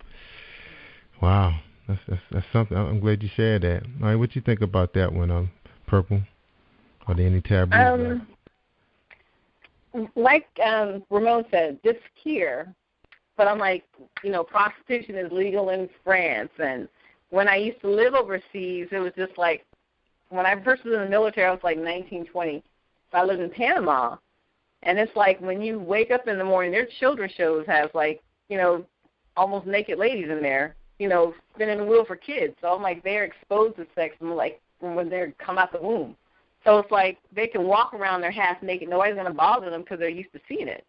Wow. That's something. I'm glad you shared that. All right, what you think about that one, Purple? Are there any taboos? Like Ramon said, just here. But I'm like, you know, prostitution is legal in France. And when I used to live overseas, it was just like, when I first was in the military, I was like 19, 20. So I lived in Panama. And it's like when you wake up in the morning, their children's shows have like, you know, almost naked ladies in there, you know, spinning the wheel for kids. So I'm like, they're exposed to sex from when they come out the womb. So it's like they can walk around there half naked. Nobody's going to bother them because they're used to seeing it.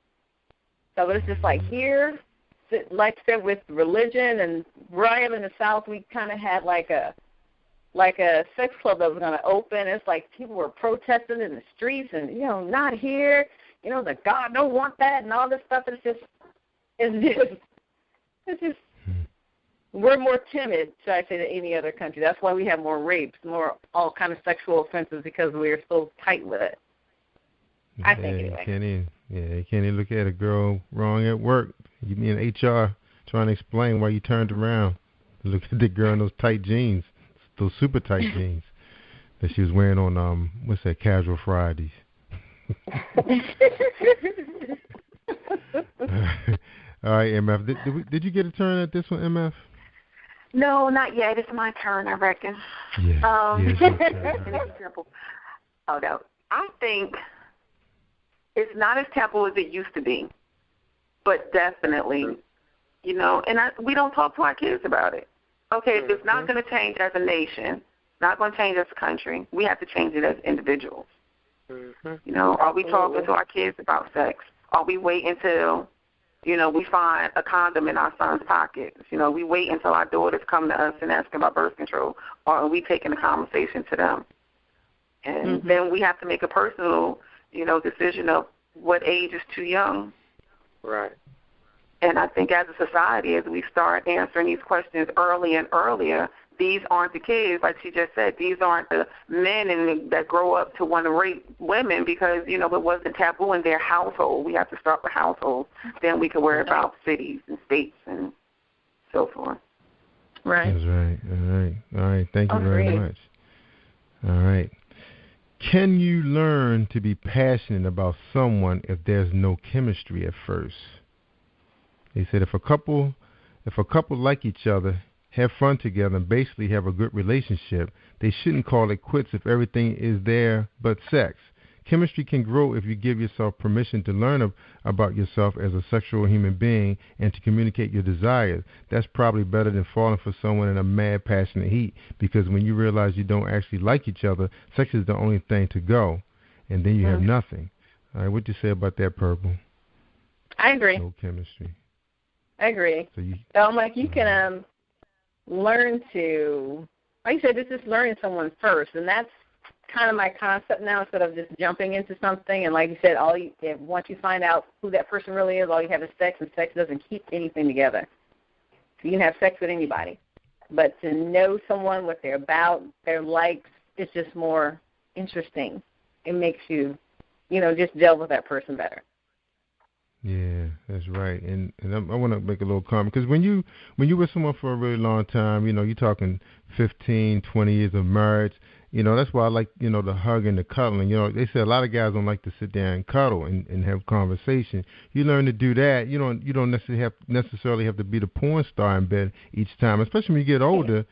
So it's just like here, like I said, with religion, and where I am in the South, we kind of had like a sex club that was going to open. It's like people were protesting in the streets and, you know, not here. You know, the God don't want that and all this stuff. It's just we're more timid, should I say, than any other country. That's why we have more rapes, more all kind of sexual offenses, because we're so tight with it. I think anyway. You can't even look at a girl wrong at work. You be in HR trying to explain why you turned around. Look at the girl in those tight jeans, those super tight jeans that she was wearing on what's that, Casual Fridays. All right, MF. Did you get a turn at this one, MF? No, not yet. It's my turn, I reckon. Yeah. It's simple. Oh no, I think it's not as taboo as it used to be, but definitely, you know. And we don't talk to our kids about it. Okay, if it's not going to change as a nation, not going to change as a country, we have to change it as individuals. You know, are we talking to our kids about sex? Are we waiting until, you know, we find a condom in our son's pocket? You know, we wait until our daughters come to us and ask about birth control, or are we taking the conversation to them? And then we have to make a personal, you know, decision of what age is too young. Right. And I think as a society, as we start answering these questions early and earlier, these aren't the kids, like she just said, these aren't the men that grow up to want to rape women because, you know, it wasn't taboo in their household. We have to start with households. Then we can worry about cities and states and so forth. Right. That's right. All right. Thank you very much. All right. Can you learn to be passionate about someone if there's no chemistry at first? They said if a couple like each other, have fun together, and basically have a good relationship, they shouldn't call it quits if everything is there but sex. chemistry can grow if you give yourself permission to learn about yourself as a sexual human being and to communicate your desires. That's probably better than falling for someone in a mad, passionate heat, because when you realize you don't actually like each other, sex is the only thing to go, and then you have nothing. All right, what do you say about that, Purple? I agree. No chemistry. I agree. So I'm like, you can learn to, like you said, this is learning someone first, and that's kind of my concept now, instead of just jumping into something. And like you said, once you find out who that person really is, all you have is sex, and sex doesn't keep anything together. So you can have sex with anybody, but to know someone, what they're about, their likes, it's just more interesting. It makes you, just gel with that person better. Yeah, that's right. And I want to make a little comment, because when you with someone for a really long time, you're talking 15, 20 years of marriage. That's why I like, the hug and the cuddling. They say a lot of guys don't like to sit there and cuddle and have conversation. You learn to do that. You don't necessarily have to be the porn star in bed each time, especially when you get older.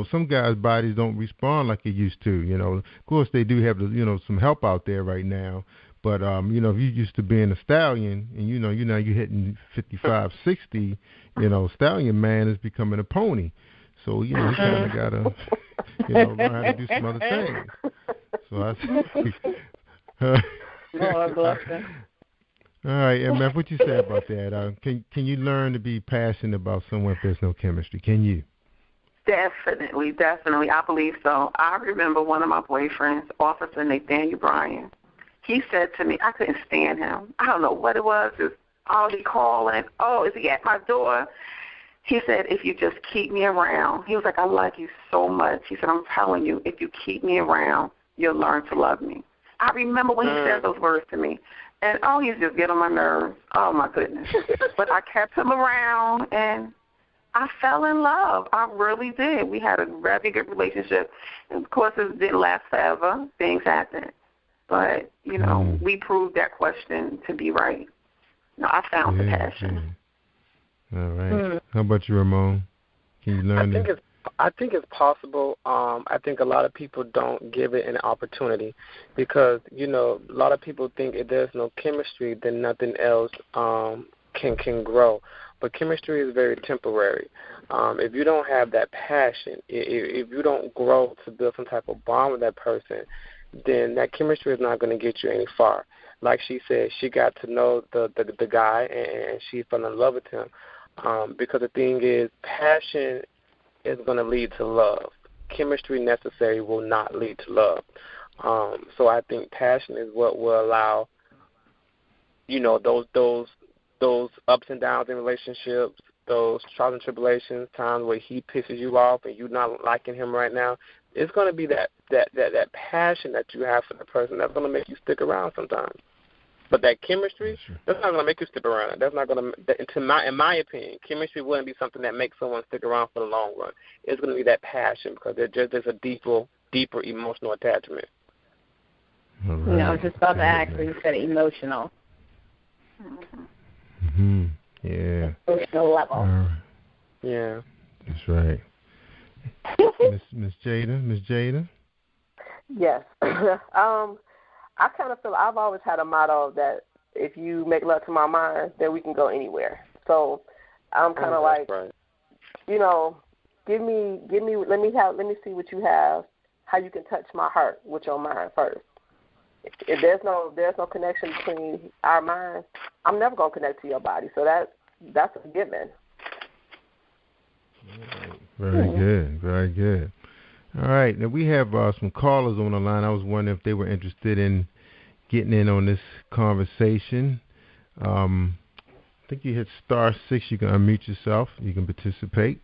Some guys' bodies don't respond like it used to. Of course, they do have some help out there right now. But, if you're used to being a stallion and, you're hitting 55, 60, stallion man is becoming a pony. So, you kind of got to, learn how to do some other things. So Lord bless you. All right, MF, what you say about that? Can you learn to be passionate about someone if there's no chemistry? Can you? Definitely. I believe so. I remember one of my boyfriends, Officer Nathaniel Bryan. He said to me, I couldn't stand him. I don't know what it was. It's all he calling. Oh, is he at my door? He said, if you just keep me around. He was like, I like you so much. He said, I'm telling you, if you keep me around, you'll learn to love me. I remember when he said those words to me. And, he's just getting on my nerves. Oh, my goodness. But I kept him around, and I fell in love. I really did. We had a very good relationship. And, of course, it didn't last forever. Things happened. But, we proved that question to be right. I found the passion. All right. How about you, Ramon? Can you learn I think it's possible. I think a lot of people don't give it an opportunity because, a lot of people think if there's no chemistry, then nothing else can grow. But chemistry is very temporary. If you don't have that passion, if you don't grow to build some type of bond with that person, then that chemistry is not going to get you any far. Like she said, she got to know the guy and she fell in love with him. Because the thing is, passion is going to lead to love. Chemistry necessary will not lead to love. So I think passion is what will allow, those ups and downs in relationships, those trials and tribulations, times where he pisses you off and you're not liking him right now. It's going to be that passion that you have for the person that's going to make you stick around sometimes. But that chemistry, that's not going to make you stick around. That's not going to, in my opinion, chemistry wouldn't be something that makes someone stick around for the long run. It's going to be that passion because there's a deeper emotional attachment. Right. I was just about to ask when you said emotional. Mm-hmm. Yeah. Emotional level. Yeah. That's right. Miss Jada? Yes. I kind of feel I've always had a motto that if you make love to my mind, then we can go anywhere. So I'm kind of like, right. give me, let me see what you have, how you can touch my heart with your mind first. If there's no connection between our minds, I'm never gonna connect to your body. So that's a given. Very good, very good. All right, now we have some callers on the line. I was wondering if they were interested in getting in on this conversation. I think you hit *6. You can unmute yourself. You can participate.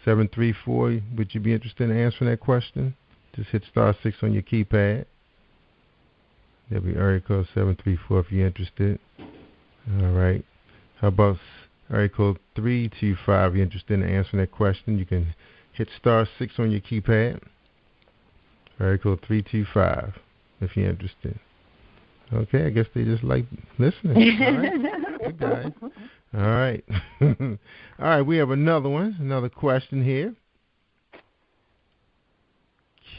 734. Would you be interested in answering that question? Just hit *6 on your keypad. That'll be area code 734 if you're interested. All right. How about area code 325? If you're interested in answering that question, you can hit *6 on your keypad. Area code 325 if you're interested. Okay, I guess they just like listening. All right. Good guys. All right. All right, we have another one, another question here.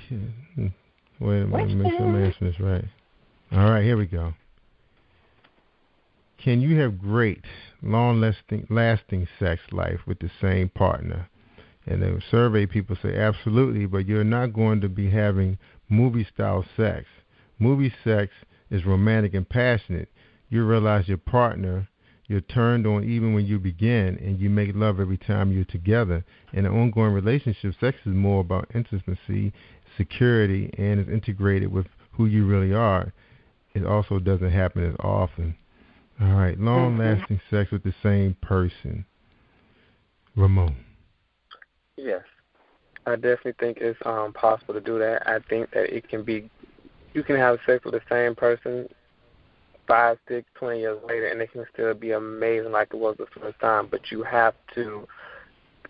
Wait a minute, make sure I'm answering this right. All right, here we go. Can you have great, long-lasting sex life with the same partner? And the survey people say absolutely, but you're not going to be having movie-style sex. Movie sex is romantic and passionate. You realize your partner, you're turned on even when you begin, and you make love every time you're together. In an ongoing relationship, sex is more about intimacy, security, and is integrated with who you really are. It also doesn't happen as often. All right, long-lasting sex with the same person. Ramon. Yes, I definitely think it's possible to do that. I think that it can be, you can have sex with the same person 5, 6, 20 years later, and it can still be amazing like it was the first time. But you have to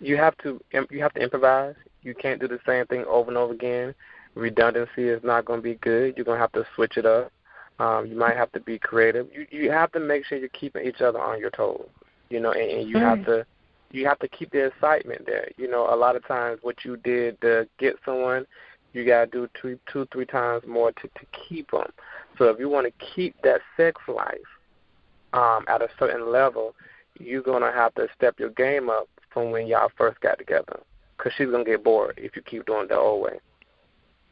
improvise. You can't do the same thing over and over again. Redundancy is not going to be good. You're going to have to switch it up. You might have to be creative. You have to make sure you're keeping each other on your toes, and you have to keep the excitement there. A lot of times what you did to get someone, you got to do 2, 3 times more to keep them. So if you want to keep that sex life at a certain level, you're going to have to step your game up from when y'all first got together, because she's going to get bored if you keep doing it the old way.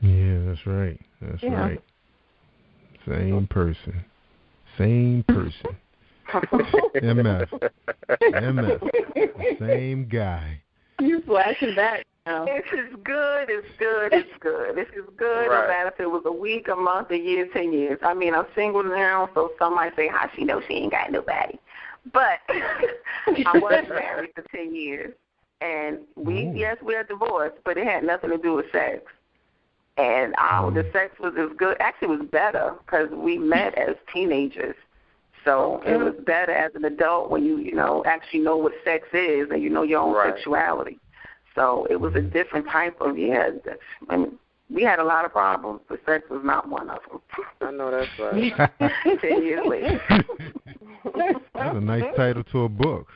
Yeah, that's right. That's right. Same person. MF. The same guy. You flashing back now. This is good. It's good. It's good. This is good. Right. No matter if it was a week, a month, a year, 10 years. I mean, I'm single now, so some might say, how she know she ain't got nobody? But I was married for 10 years. And we're divorced, but it had nothing to do with sex. And the sex was as good. Actually, it was better because we met as teenagers. So it was better as an adult when you actually know what sex is and you know your own sexuality. So it was a different type of, I mean, we had a lot of problems, but sex was not one of them. I know that's right. 10 years later. That's a nice title to a book.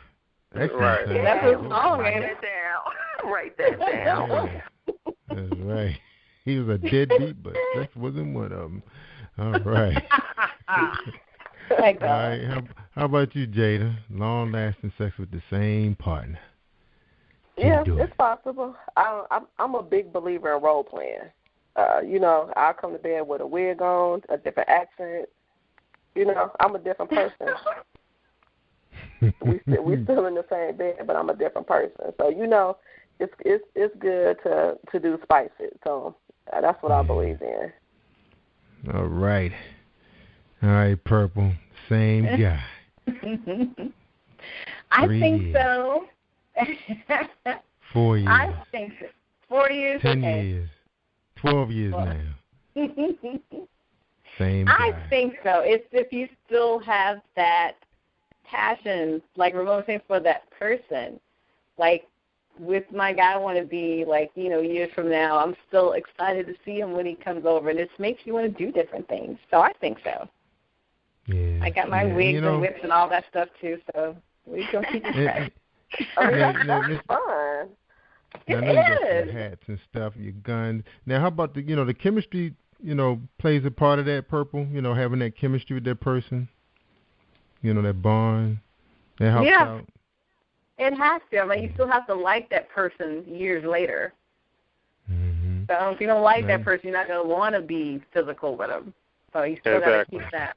Excellent. Right. Yeah, that's a song, Write that down. Write that down. Yeah. That's right. He was a deadbeat, but sex wasn't one of them. All right. All right. How about you, Jada? Long-lasting sex with the same partner. Yeah, it's possible. I'm a big believer in role playing. I'll come to bed with a wig on, a different accent. I'm a different person. we still in the same bed, but I'm a different person. So it's good to do spice it. So that's what I believe in. All right, Purple. Same guy. I 3 think years. so. 4 years. I think so. 4 years. 10 years. 12 years now. Same guy. I think so. It's if you still have that passion, like Ramon was saying, for that person. Like with my guy, I want to be like, years from now, I'm still excited to see him when he comes over, and it makes you want to do different things. So I think so. Yeah. I got my wigs and whips and all that stuff too, so we're going to keep it fresh. That's fun. I know you got your hats and stuff, your guns. Now, how about the chemistry, plays a part of that, Purple? Having that chemistry with that person, that bond, that helps out. It has to. I mean, you still have to like that person years later. Mm-hmm. So if you don't like that person, you're not going to want to be physical with them. So you still got to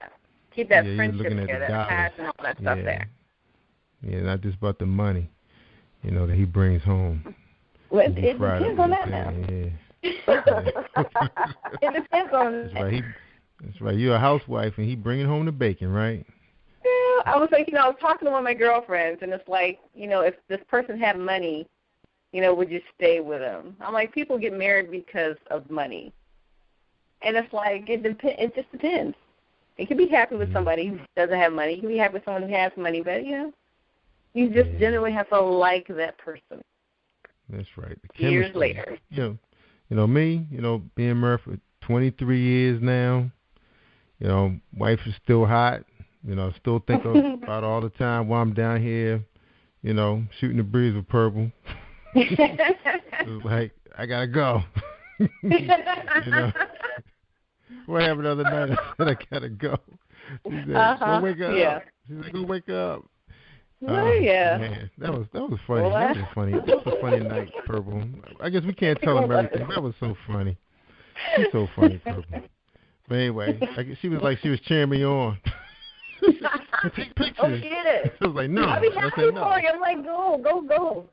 keep that friendship there, that passion, all that stuff there. Yeah, not just about the money, that he brings home. Well, it depends on that now. Yeah. It depends on that. That's right. You're a housewife, and he bringing home the bacon, right? Yeah, I was like, I was talking to one of my girlfriends, and it's like, if this person had money, would you stay with him? I'm like, people get married because of money. And it's like, it just depends. You can be happy with somebody who doesn't have money. You can be happy with someone who has money, but, you just generally have to like that person. That's right. Years later. Me, being married for 23 years now, wife is still hot. Still think about all the time while I'm down here, shooting the breeze with Purple. It's like, I got to go. what happened the other night? I said, I got to go. She said, go wake up. Yeah. She said, go wake up. Yeah. Man, that was funny. That was funny. That was a funny night, Purple. I guess we can't tell them everything. That was so funny. She's so funny, Purple. But anyway, she was like she was cheering me on. Take pictures. Oh, get it. I was like, no. I'll be happy I said, no. for you. I'm like, go.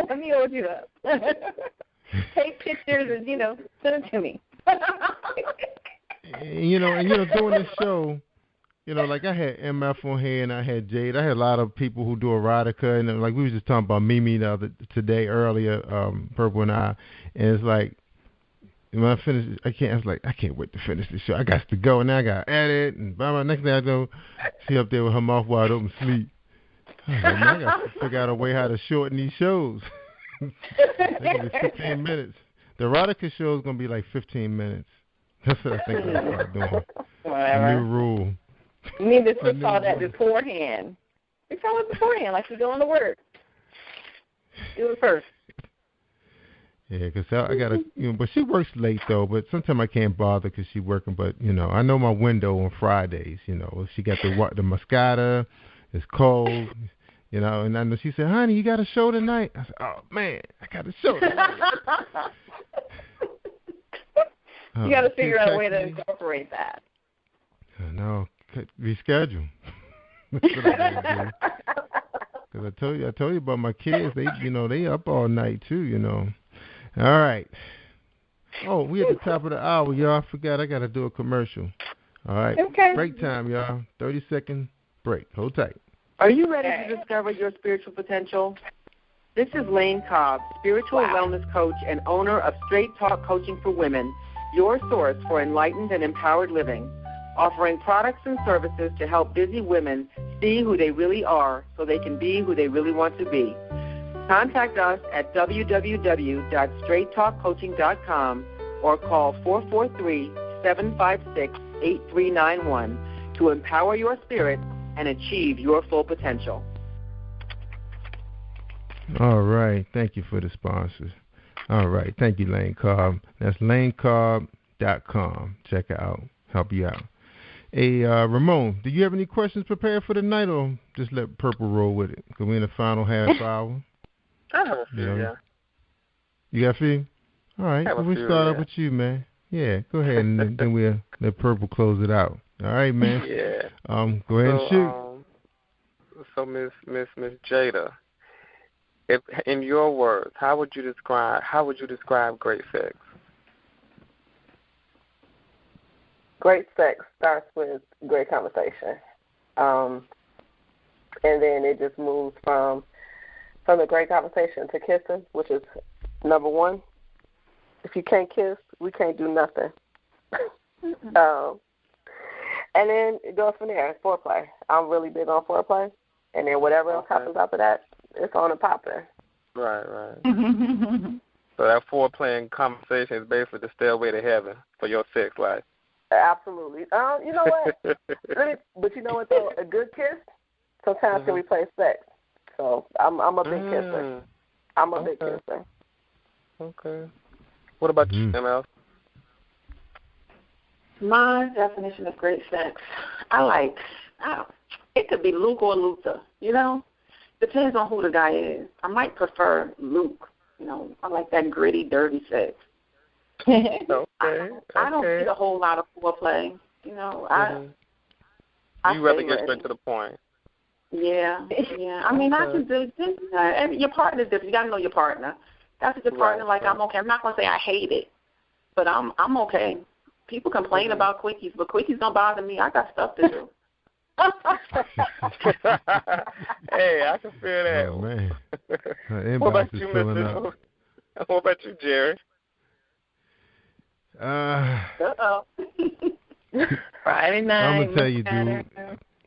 Let me hold you up. Take pictures and, send them to me. and during this show, like I had MF on here and I had Jade. I had a lot of people who do erotica, and like we was just talking about Mimi earlier, Purple and I, and it's like when I finish, I can't wait to finish the show. I got to go, and now I got to edit, and by my next day I go, she up there with her mouth wide open, sleep. I was like, man, I got to figure out a way how to shorten these shows. It's 15 minutes. The erotica show is gonna be like 15 minutes. That's what I think I'm gonna start doing. Whatever. A new rule. You need to call that beforehand. We tell it beforehand, like you're doing the work. Do it first. Yeah, because I got to, but she works late, though, but sometimes I can't bother because she's working. But, I know my window on Fridays, She got the Moscato, it's cold, and I know she said, honey, you got a show tonight? I said, oh, man, I got a show tonight. You got to figure out a way to incorporate that. I know. Reschedule. That's what I got to do. Because I told you about my kids. They up all night, too, All right. Oh, we at the top of the hour, y'all. I forgot I got to do a commercial. All right. Okay. Break time, y'all. 30-second break. Hold tight. Are you ready to discover your spiritual potential? This is Lane Cobb, spiritual wellness coach and owner of Straight Talk Coaching for Women, your source for enlightened and empowered living, offering products and services to help busy women see who they really are so they can be who they really want to be. Contact us at www.straighttalkcoaching.com or call 443-756-8391 to empower your spirit and achieve your full potential. All right. Thank you for the sponsors. All right. Thank you, Lane Cobb. That's lanecobb.com. Check it out. Help you out. Hey, Ramon, do you have any questions prepared for tonight, or just let Purple roll with it? Because we're in the final half hour. I have a few, yeah. You got a few? All right. Well, we'll start off with you, man. Yeah, go ahead, and then we'll let Purple close it out. All right, man. Yeah. Go ahead and shoot. So, Miss Jada, if in your words, how would you describe great sex? Great sex starts with great conversation, and then it just moves from the great conversation to kissing, which is number one. If you can't kiss, we can't do nothing. And then it goes from there. Foreplay. I'm really big on foreplay, and then whatever else happens after that, it's on and popping. Right. So that foreplay and conversation is basically the stairway to heaven for your sex life. Absolutely. You know what? But you know what, though? A good kiss sometimes can replace sex. So I'm a big kisser. I'm a big kisser. Okay. What about you, ML? My definition of great sex, it could be Luke or Luther, Depends on who the guy is. I might prefer Luke, I like that gritty, dirty sex. I don't need a whole lot of foreplay, You rather get straight to the point. Yeah. I mean, I can do this. Your partner's different. You got to know your partner. That's what your partner like. I'm okay. I'm not going to say I hate it, but I'm okay. People complain about quickies, but quickies don't bother me. I got stuff to do. Hey, I can feel that. Oh, man. What about you, Mr. What about you, Jerry? Friday night. I'm gonna tell you, dude.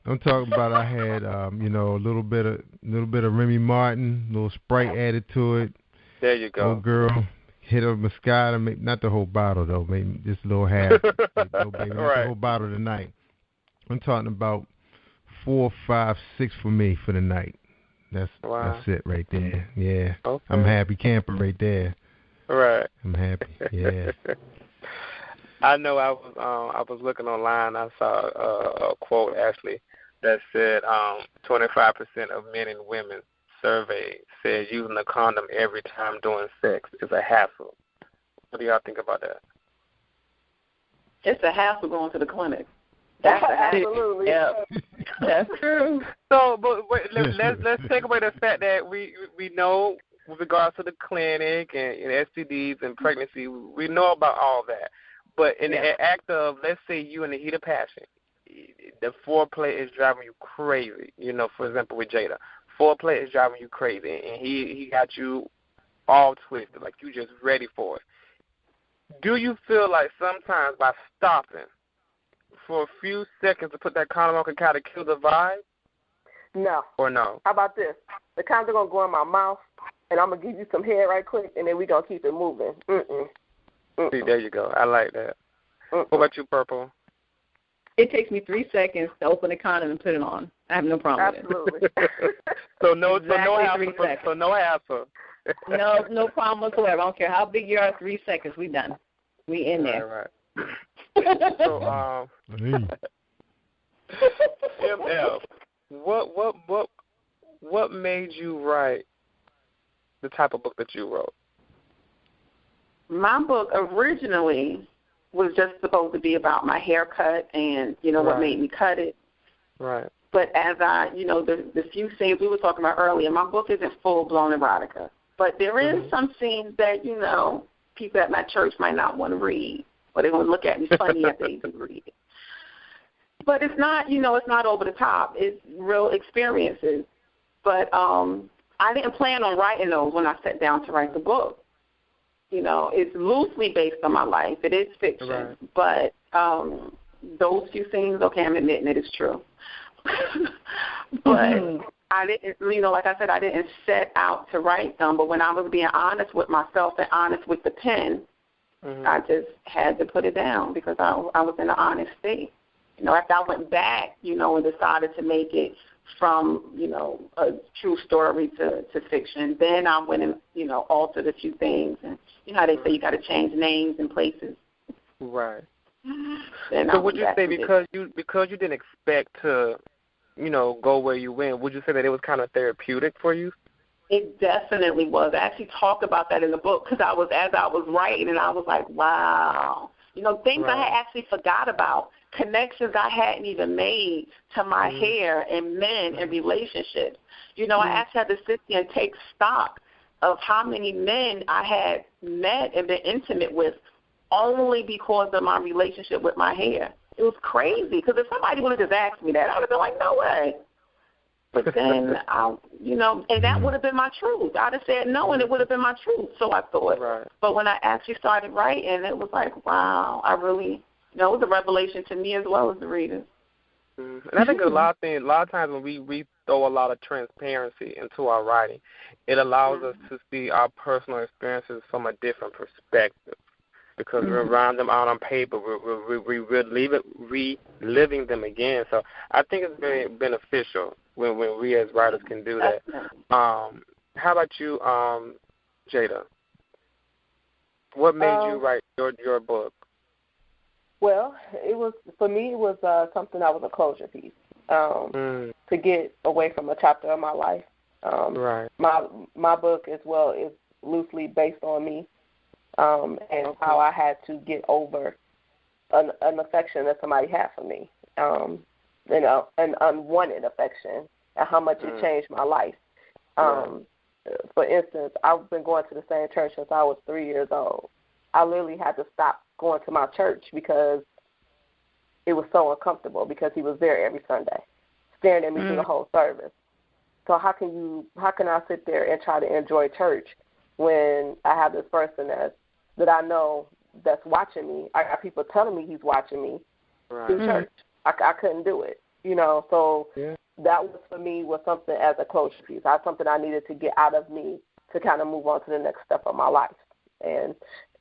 I'm talking about I had a little bit of Remy Martin, a little Sprite added to it. There you go. Old girl hit a Moscato, not the whole bottle though, maybe just a little half. Baby, not the whole bottle tonight. I'm talking about 4, 5, 6 for me for the night. That's it right there. Yeah. Okay. I'm happy camper right there. Right. I'm happy. Yeah. I know I was looking online. I saw a quote actually that said 25% of men and women surveyed said using a condom every time during sex is a hassle. What do y'all think about that? It's a hassle going to the clinic. That's a hassle. Absolutely. Yep. That's true. So, but wait, let's take away the fact that we know with regards to the clinic and STDs and pregnancy, we know about all that. But in the act of, let's say you in the heat of passion, the foreplay is driving you crazy. You know, for example, with Jada, foreplay is driving you crazy, and he got you all twisted, like you just ready for it. Do you feel like sometimes by stopping for a few seconds to put that condom on can kind of kill the vibe? No. Or no? How about this? The condom going to go in my mouth, and I'm going to give you some head right quick, and then we're going to keep it moving. See, there you go. I like that. What about you, Purple? It takes me 3 seconds to open the condom and put it on. I have no problem Absolutely. with it. So no Exactly 3 hassle. So no hassle. No problem whatsoever. I don't care how big you are. 3 seconds, we done. We in there. Right. So MF, what made you write the type of book that you wrote? My book originally was just supposed to be about my haircut and, what made me cut it. Right. But as the few scenes we were talking about earlier, my book isn't full-blown erotica. But there is some scenes that, people at my church might not want to read, or they're going to look at me funny if they do read it. But it's not, it's not over the top. It's real experiences. But I didn't plan on writing those when I sat down to write the book. It's loosely based on my life. It is fiction. Right. But those few things, okay, I'm admitting it is true. But I didn't, like I said, I didn't set out to write them. But when I was being honest with myself and honest with the pen, I just had to put it down because I was in an honest state. After I went back, and decided to make it from, a true story to fiction, then I went and, altered a few things. And how they say you got to change names and places. Right. Then so would you say because you didn't expect to, go where you went, would you say that it was kind of therapeutic for you? It definitely was. I actually talked about that in the book because as I was writing, and I was like, wow. Things I had actually forgot about, connections I hadn't even made to my hair and men and relationships. I actually had to sit there and take stock of how many men I had met and been intimate with only because of my relationship with my hair. It was crazy because if somebody would have just asked me that, I would have been like, no way. But then, and that would have been my truth. I would have said no, and it would have been my truth, so I thought. Right. But when I actually started writing, it was like, wow, I really, it was a revelation to me as well as the readers. And I think a lot of times when we throw a lot of transparency into our writing, it allows us to see our personal experiences from a different perspective. Because we're writing them out on paper, we're reliving them again. So I think it's very beneficial when we as writers can do that. How about you, Jada? What made you write your book? Well, for me it was something that was a closure piece to get away from a chapter of my life. Right. My book as well is loosely based on me. And how I had to get over an affection that somebody had for me, an unwanted affection, and how much it changed my life. For instance, I've been going to the same church since I was 3 years old. I literally had to stop going to my church because it was so uncomfortable because he was there every Sunday, staring at me through the whole service. So how can I sit there and try to enjoy church when I have this person that I know that's watching me? I got people telling me he's watching me through church. I couldn't do it, So that was for me was something as a closure piece. That's something I needed to get out of me to kind of move on to the next step of my life. And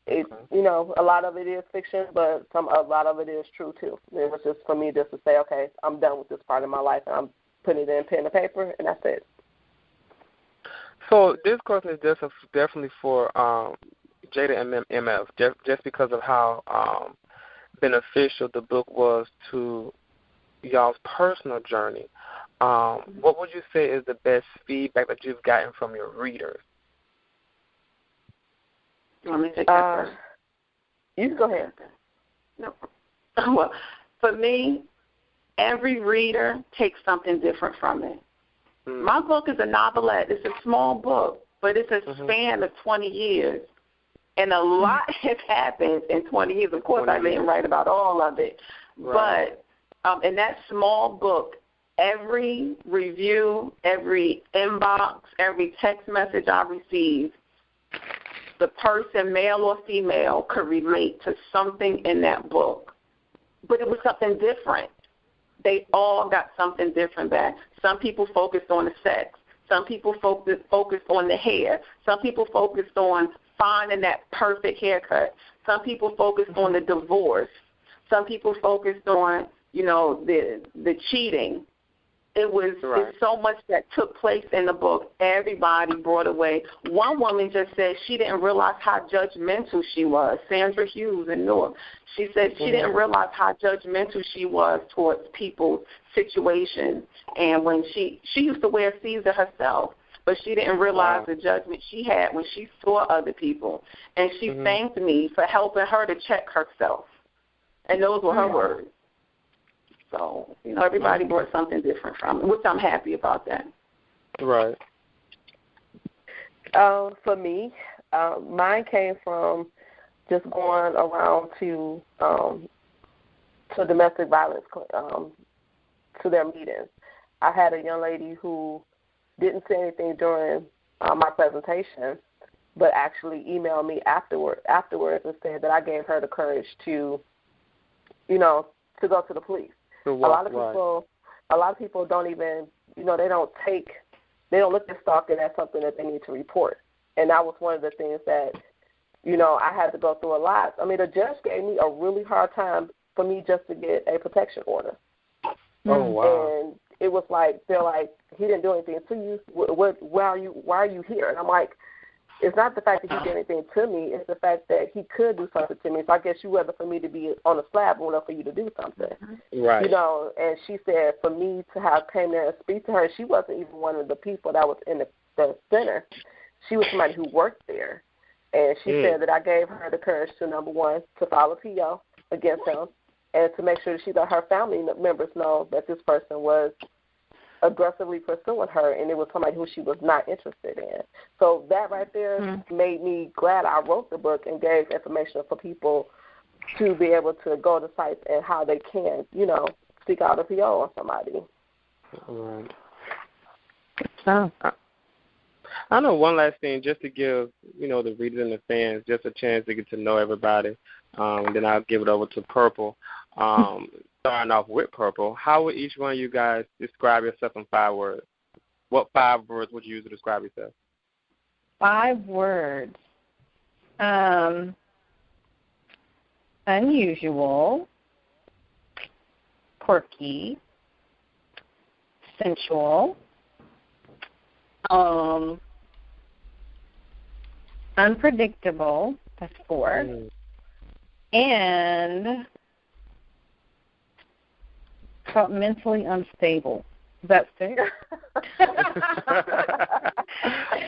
it, a lot of it is fiction, but a lot of it is true too. It was just for me just to say, okay, I'm done with this part of my life, and I'm putting it in pen and paper, and that's it. So this question is definitely for Jada and MF, just because of how beneficial the book was to y'all's personal journey, what would you say is the best feedback that you've gotten from your readers? You want me to take that first? You can go ahead. No. Well, for me, every reader takes something different from it. My book is a novelette. It's a small book, but it's a span of 20 years. And a lot has happened in 20 years. Of course, I didn't write about all of it. Right. But in that small book, every review, every inbox, every text message I received, the person, male or female, could relate to something in that book. But it was something different. They all got something different back. Some people focused on the sex. Some people focused on the hair. Some people focused on finding that perfect haircut. Some people focused on the divorce. Some people focused on, the cheating. It was it's so much that took place in the book. Everybody brought away. One woman just said she didn't realize how judgmental she was, Sandra Hughes in Newark. She said she didn't realize how judgmental she was towards people's situations. And when she used to wear Caesar herself, but she didn't realize the judgment she had when she saw other people. And she thanked me for helping her to check herself. And those were her words. So, everybody brought something different from it, which I'm happy about that. Right. For me, mine came from just going around to domestic violence, to their meetings. I had a young lady who didn't say anything during my presentation, but actually emailed me afterwards and said that I gave her the courage to go to the police. A lot of people don't even, they don't look at stalking as something that they need to report. And that was one of the things that, I had to go through a lot. I mean, the judge gave me a really hard time for me just to get a protection order. Oh, wow. And it was like, they're like, he didn't do anything to you. Why are you here? And I'm like, it's not the fact that he did anything to me. It's the fact that he could do something to me. So I guess you rather for me to be on a slab or for you to do something. Right. And she said for me to have came there and speak to her, she wasn't even one of the people that was in the center. She was somebody who worked there. And she said that I gave her the courage to, number one, to file a PO against him and to make sure that she let her family members know that this person was aggressively pursuing her, and it was somebody who she was not interested in. So that right there made me glad I wrote the book and gave information for people to be able to go to sites and how they can, seek out a PO on somebody. Right. I know one last thing, just to give, the readers and the fans just a chance to get to know everybody, and then I'll give it over to Purple. Starting off with Purple, how would each one of you guys describe yourself in 5 words? What 5 words would you use to describe yourself? 5 words. Unusual, quirky, sensual, unpredictable, that's 4, and felt mentally unstable. That's it.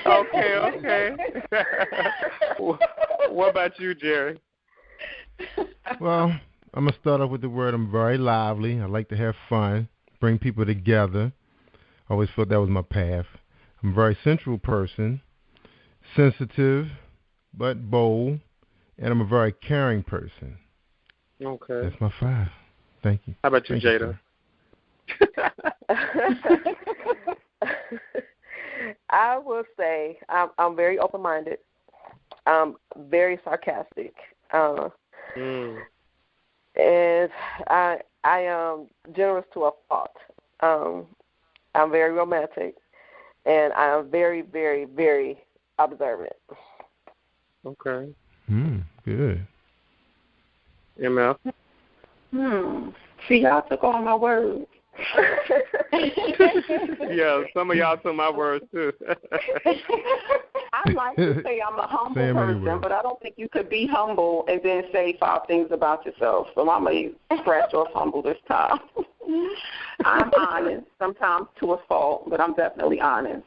Okay. What about you, Jerry? Well, I'm going to start off with the word I'm very lively. I like to have fun, bring people together. I always felt that was my path. I'm a very sensual person, sensitive but bold, and I'm a very caring person. Okay. That's my 5. Thank you. How about you, Jada? I will say I'm very open-minded. I'm very sarcastic. And I am generous to a fault. I'm very romantic, and I am very, very, very observant. Okay. Good. MF? See, y'all took all my words. Yeah, some of y'all took my words, too. I I like to say I'm a humble person, but I don't think you could be humble and then say 5 things about yourself. So I'm going to scratch off humble this time. I'm honest, sometimes to a fault, but I'm definitely honest.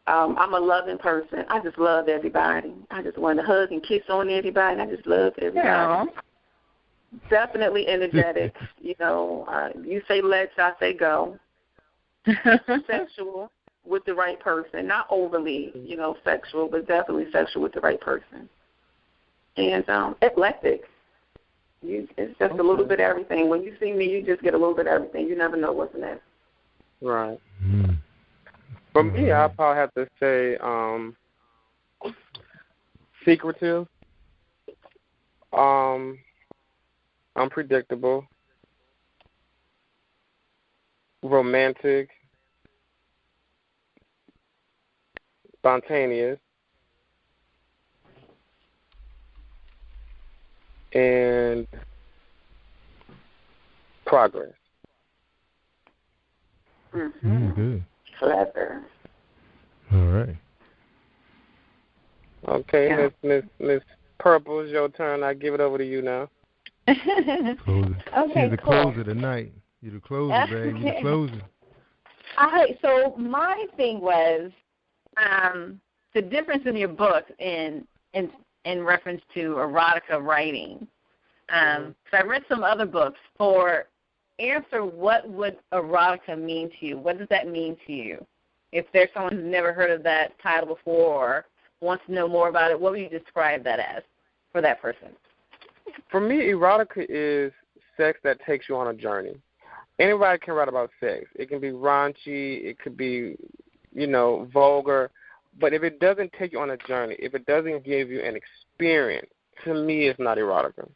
I'm a loving person. I just love everybody. I just want to hug and kiss on everybody. I just love everybody. Yeah. Definitely energetic. You say let's, I say go. Sexual with the right person. Not overly, sexual, but definitely sexual with the right person. And eclectic. It's just a little bit of everything. When you see me, you just get a little bit of everything. You never know what's next. Right. Mm. For me, I'll probably have to say secretive, unpredictable, romantic, spontaneous, and progress. Mm-hmm. Good. Clever. All right. Okay, yeah. Miss Purple, it's your turn. I give it over to you now. Okay, She's the closer tonight. You're the closer, babe. You're the closer. All right. So my thing was the difference in your book in reference to erotica writing. So I read some other books. For answer, what would erotica mean to you? What does that mean to you? If there's someone who's never heard of that title before or wants to know more about it, what would you describe that as for that person? For me, erotica is sex that takes you on a journey. Anybody can write about sex. It can be raunchy. It could be, vulgar. But if it doesn't take you on a journey, if it doesn't give you an experience, to me, it's not erotica.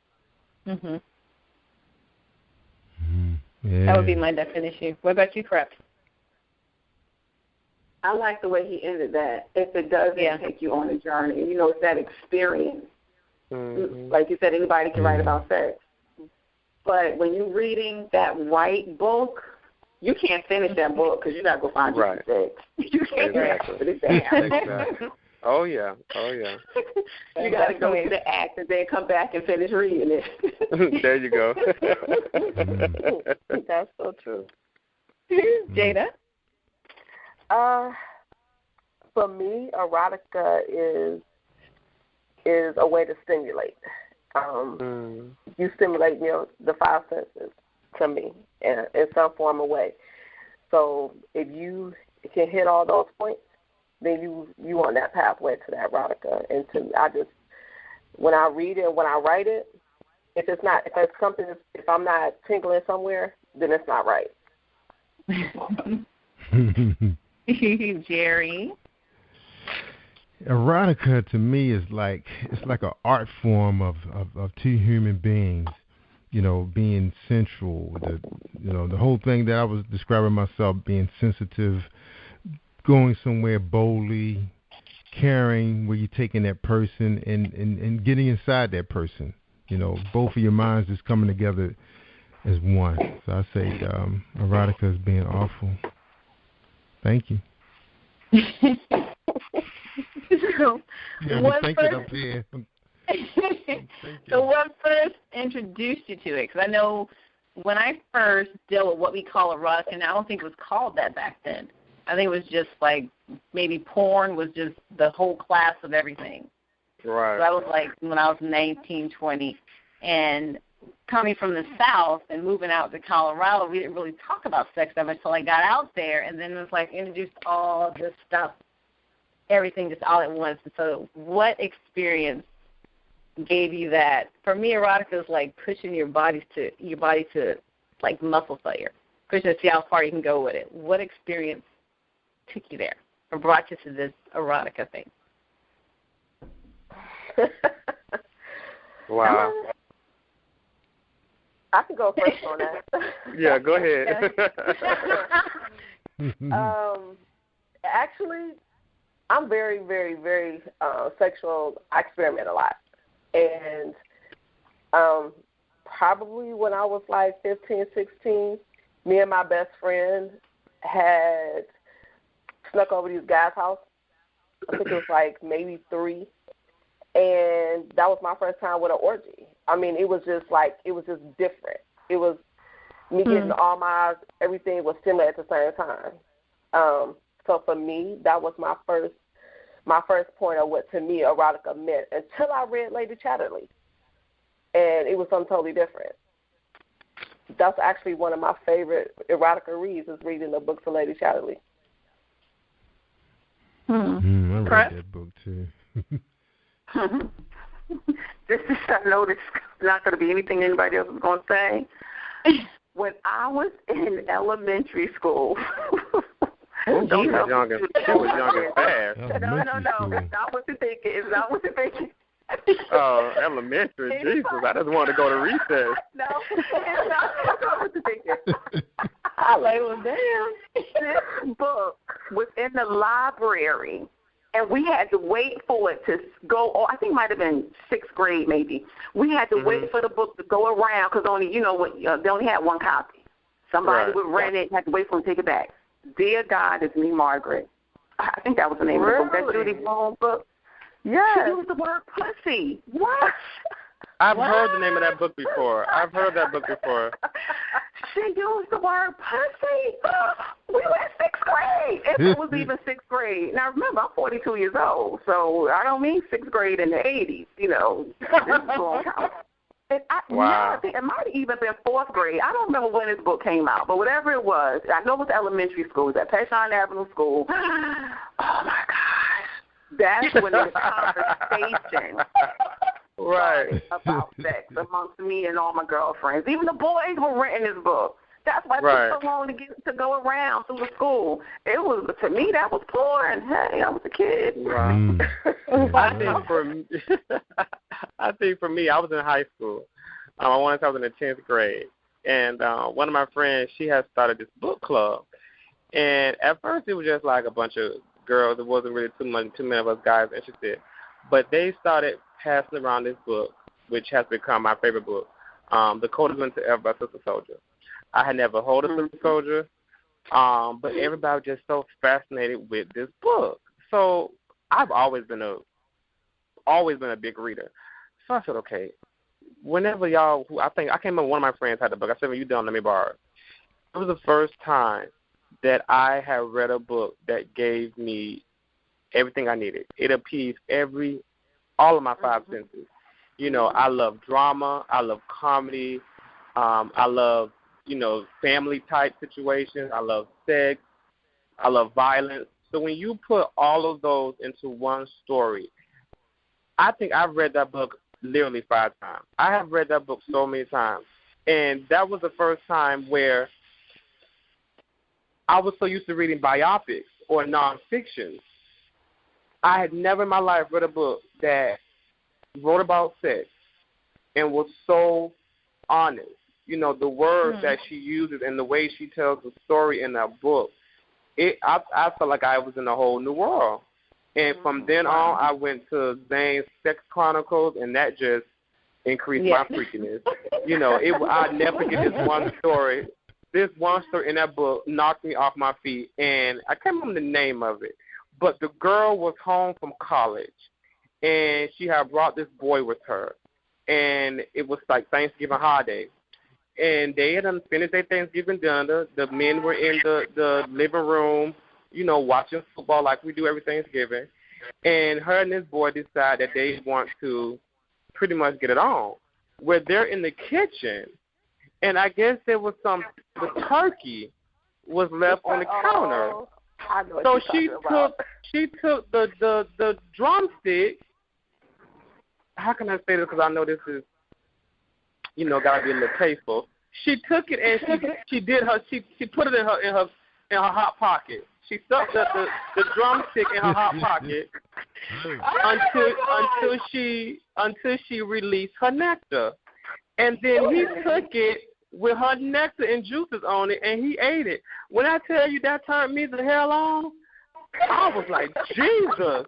Mm-hmm. Yeah. That would be my definition. What about you, Kreps? I like the way he ended that. If it doesn't take you on a journey, it's that experience. Mm-hmm. Like you said, anybody can write about sex. But when you're reading that white book, you can't finish that book because you got to go find your sex. You can't finish it down. Exactly. Oh, yeah. You got to go to the act and then come back and finish reading it. There you go. That's so true. Jada? For me, erotica is a way to stimulate. You stimulate, the 5 senses to me in some form or way. So if you can hit all those points, then you on that pathway to that erotica. And when I read it, when I write it, if I'm not tingling somewhere, then it's not right. Jerry? Erotica to me is like an art form of two human beings, being sensual. The whole thing that I was describing myself, being sensitive, going somewhere boldly, caring where you're taking that person and getting inside that person. Both of your minds just coming together as one. So I say erotica is being awful. Thank you. So what first introduced you to it? Because I know when I first dealt with what we call erotica, and I don't think it was called that back then. I think it was just like maybe porn was just the whole class of everything. Right. So that was like when I was 19, 20. And coming from the South and moving out to Colorado, we didn't really talk about sex that much until I got out there. And then it was like introduced all this stuff, everything just all at once. And so what experience gave you that? For me, erotica is like pushing your body to like muscle failure, pushing to see how far you can go with it. What experience took you there or brought you to this erotica thing? Wow. I can go first on that. Yeah, go ahead. Actually, I'm very, very, very sexual. I experiment a lot. And probably when I was like 15, 16, me and my best friend had snuck over to these guys' house. I think it was like maybe 3. And that was my first time with an orgy. I mean, it was just different. It was me getting everything was similar at the same time. So for me, that was my first point of what to me erotica meant until I read Lady Chatterley. And it was something totally different. That's actually one of my favorite erotica reads is reading the books of Lady Chatterley. I read that book too. This is, I know this is not going to be anything anybody else is going to say. When I was in elementary school, she was young and fast. No. It's not what you're thinking. It's not what you're thinking. Elementary, Jesus. I just wanted to go to recess. No, it's not what you're thinking. I like, well, damn. This book was in the library, and we had to wait for it to go. I think it might have been 6th grade, maybe. We had to wait for the book to go around because they only had one copy. Somebody would rent it, had to wait for them to take it back. Dear God, It's Me, Margaret. I think that was the name of the book. That Judy Blume book. Yes. She used the word pussy. What? I've heard the name of that book before. She used the word pussy. We were in 6th grade. If it was even 6th grade. Now, remember, I'm 42 years old, so I don't mean 6th grade in the 80s. This is a long time. I think it might have even been 4th grade. I don't remember when this book came out, but whatever it was, I know it was elementary school. It was at Peshon Avenue School. Oh, my gosh. That's when the conversation about sex amongst me and all my girlfriends. Even the boys were renting this book. That's why it took so long to go around through the school. It was, to me, that was porn. Hey, I was a kid. Wow. I think for me, I was in high school. I was in the 10th grade. And one of my friends, she had started this book club. And at first, it was just like a bunch of girls. It wasn't really too many of us guys interested. But they started passing around this book, which has become my favorite book, The Code of Mental F by Sister Soldier. I had never heard of Sister Soldier, but everybody was just so fascinated with this book. So I've always been a big reader. So I said, okay, whenever y'all, I can't remember, one of my friends had the book. I said, when you done, let me borrow it. It was the first time that I had read a book that gave me everything I needed. It appeased all of my 5 senses. I love drama. I love comedy. I love, family-type situations. I love sex. I love violence. So when you put all of those into one story, I think I've read that book literally 5 times. I have read that book so many times. And that was the first time where I was so used to reading biopics or nonfiction. I had never in my life read a book that wrote about sex and was so honest. The words that she uses and the way she tells the story in that book, I felt like I was in a whole new world. And from then on, I went to Zane's Sex Chronicles, and that just increased my freakiness. I'll never forget this one story. This one story in that book knocked me off my feet, and I can't remember the name of it. But the girl was home from college, and she had brought this boy with her, and it was like Thanksgiving holiday. And they had finished their Thanksgiving dinner. The men were in the living room, watching football like we do every Thanksgiving. And her and this boy decide that they want to pretty much get it on. Where they're in the kitchen, and I guess there was the turkey was left on the counter. So she took the drumstick. How can I say this? Because I know this is, gotta be a little tasteful. She took it and she put it in her hot pocket. She stuck the drumstick in her hot pocket until she released her nectar, and then he took it with her nectar and juices on it, and he ate it. When I tell you that turned me the hell on, I was like, Jesus.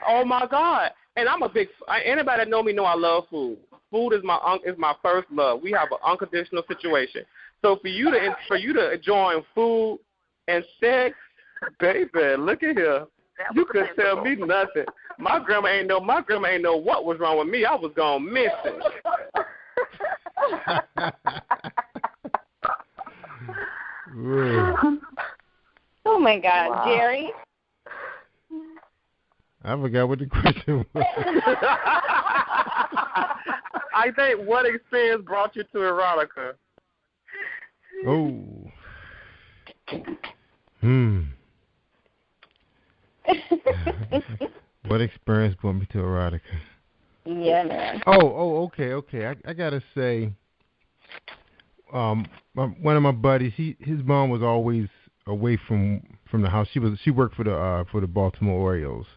Oh my God. And I'm a big, anybody that know me know I love food. Food is my first love. We have an unconditional situation. So for you to join food and sex, Baby, look at here. You couldn't tell me nothing. My grandma ain't know what was wrong with me. I was gone missing. Oh my God, wow. Jerry. I forgot what the question was. I think what experience brought you to erotica? Oh. What experience brought me to erotica? Yeah, man. Okay. I gotta say, one of my buddies, his mom was always away from the house. She worked for the Baltimore Orioles,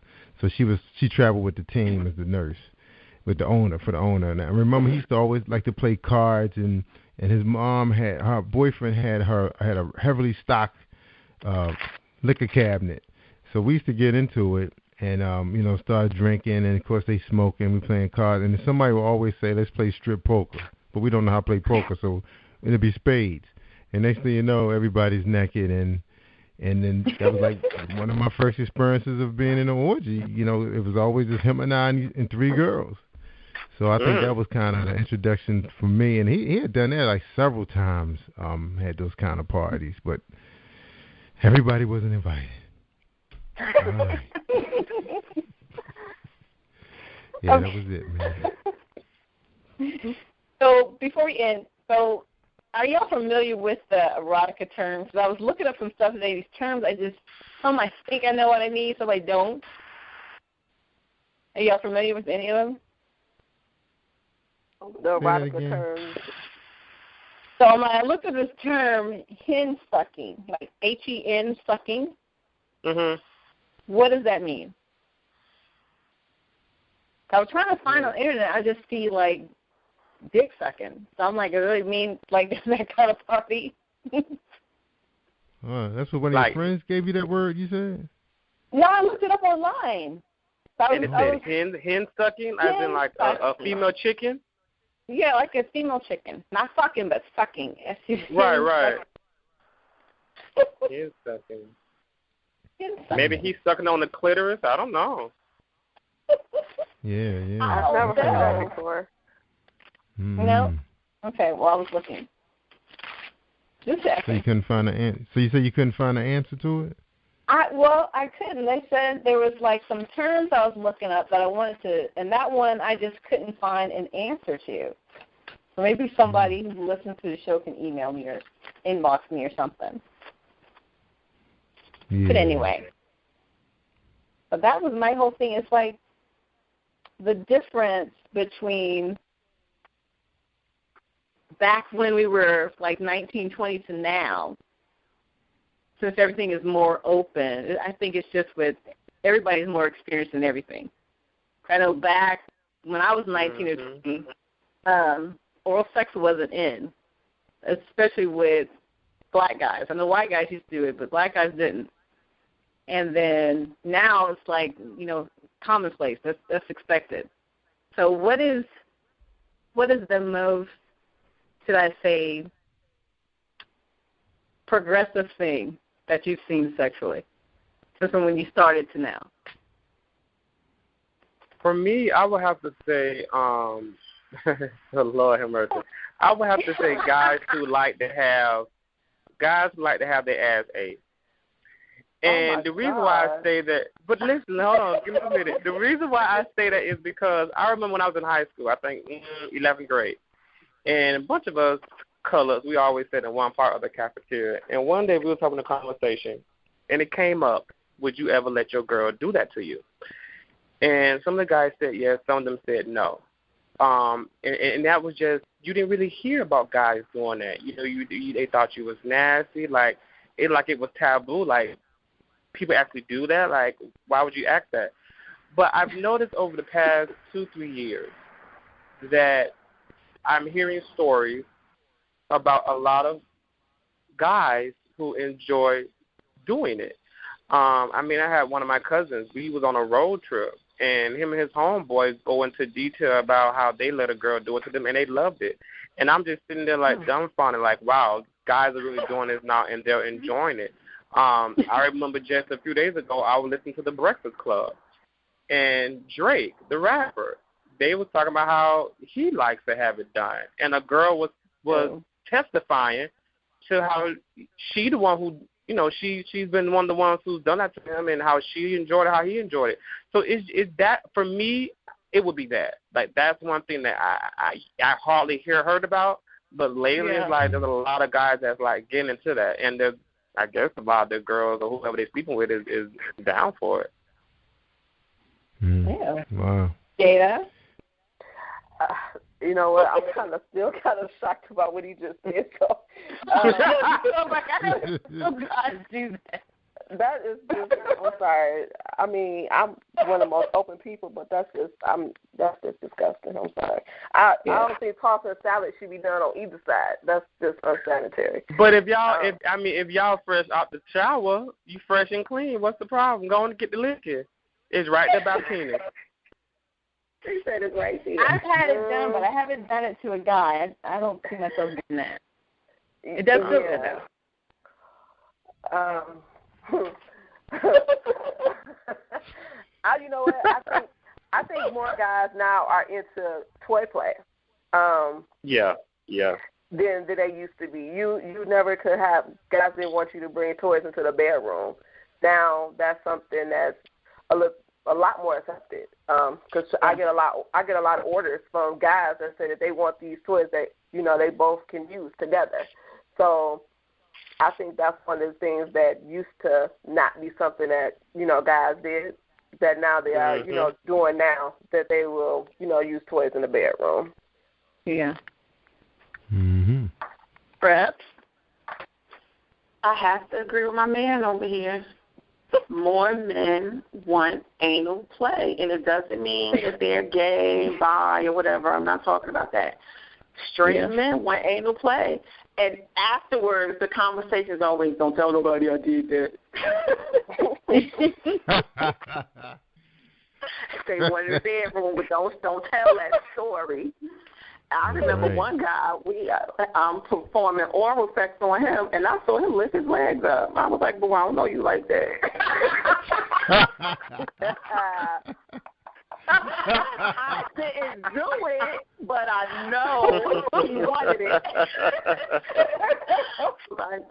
so she traveled with the team as the nurse, for the owner. And I remember he used to always like to play cards, and his mom her boyfriend had a heavily stocked liquor cabinet, so we used to get into it. And, start drinking, and, of course, they smoking, we playing cards. And somebody will always say, let's play strip poker. But we don't know how to play poker, so it'll be spades. And next thing you know, everybody's naked. And then that was like one of my first experiences of being in an orgy. It was always just him and I and three girls. So I think that was kind of the introduction for me. And he had done that like several times, had those kind of parties. But everybody wasn't invited. All right. Yeah, that was it, man. So before we end, are y'all familiar with the erotica terms? Because I was looking up some stuff today. These terms, some I think I know what I mean, some I don't. Are y'all familiar with any of them? The erotica terms. So when I looked at this term, hen sucking, like H-E-N sucking. Mhm. What does that mean? I was trying to find on the internet. I just see like dick sucking. So I'm like, it really mean like that kind of party? That's what one of your friends gave you that word you said? No, I looked it up online. So and it said hen sucking, as in like a female chicken? Yeah, like a female chicken. Not fucking, but sucking. Right. Hen sucking. Maybe he's sucking on the clitoris. I don't know. Yeah. I've never heard that before. No? Okay, well, I was looking. Just a second. So you couldn't find an answer? So you said you couldn't find an answer to it? I couldn't. They said there was like some terms I was looking up that I wanted to, and that one I just couldn't find an answer to. So maybe somebody who listens to the show can email me or inbox me or something. Yeah. But anyway, but that was my whole thing. It's like the difference between back when we were like 19, 20 to now, since everything is more open. I think it's just with everybody's more experienced in everything. I know back when I was 19 or 20, oral sex wasn't in, especially with black guys. I know white guys used to do it, but black guys didn't. And then now it's like, commonplace. That's expected. So what is the most, should I say, progressive thing that you've seen sexually, just from when you started to now? For me, I would have to say, Lord have mercy. I would have to say guys who like to have their ass ate. And the reason why I say that, but listen, hold on, give me a minute. The reason why I say that is because I remember when I was in high school, I think 11th grade, and a bunch of us colors, we always sat in one part of the cafeteria. And one day we were having a conversation, and it came up, would you ever let your girl do that to you? And some of the guys said yes, some of them said no. And that was just, you didn't really hear about guys doing that. They thought you was nasty, like it was taboo, like people actually do that, like why would you act that? But I've noticed over the past 2-3 years that I'm hearing stories about a lot of guys who enjoy doing it. I had one of my cousins, we was on a road trip, and him and his homeboys go into detail about how they let a girl do it to them, and they loved it. And I'm just sitting there like dumbfounded, like, wow, guys are really doing this now, and they're enjoying it. I remember just a few days ago, I was listening to The Breakfast Club, and Drake, the rapper, they was talking about how he likes to have it done, and a girl was testifying to how she the one who, you know, she's been one of the ones who's done that to him, and how she enjoyed it, how he enjoyed it. So is that, for me, it would be that. Like, that's one thing that I hardly heard about, but lately it's like there's a lot of guys that's like getting into that, and there's, I guess, a lot of the girls or whoever they're sleeping with is down for it. Yeah. Wow. Jada? You know what? I'm still kind of shocked about what he just said. So, oh my God! Oh God, do that. That is just. I'm sorry. I mean, I'm one of the most open people, but that's just disgusting. I'm sorry. I don't think tossing salad should be done on either side. That's just unsanitary. But if y'all fresh out the shower, you fresh and clean. What's the problem? Go on and get the liquor. It's right there by the penis. She said it's right there. I've had it done, but I haven't done it to a guy. I don't see myself doing that. It does feel good though. You know what? I think more guys now are into toy play. Yeah. Than they used to be. You never could have guys didn't want you to bring toys into the bedroom. Now that's something that's a lot more accepted. Because I get a lot of orders from guys that say that they want these toys that, you know, they both can use together. So I think that's one of the things that used to not be something that, you know, guys did, that now they are, you know, doing now, that they will, you know, use toys in the bedroom. Yeah. Mm-hmm. Perhaps. I have to agree with my man over here. More men want anal play, and it doesn't mean that they're gay, bi, or whatever. I'm not talking about that. Straight men want anal play. And afterwards, the conversation is always, don't tell nobody I did that. They want in the bedroom, but don't tell that story. I remember one guy, we performing oral sex on him, and I saw him lift his legs up. I was like, boy, I don't know you like that. I didn't do it, but I know he wanted it. Like,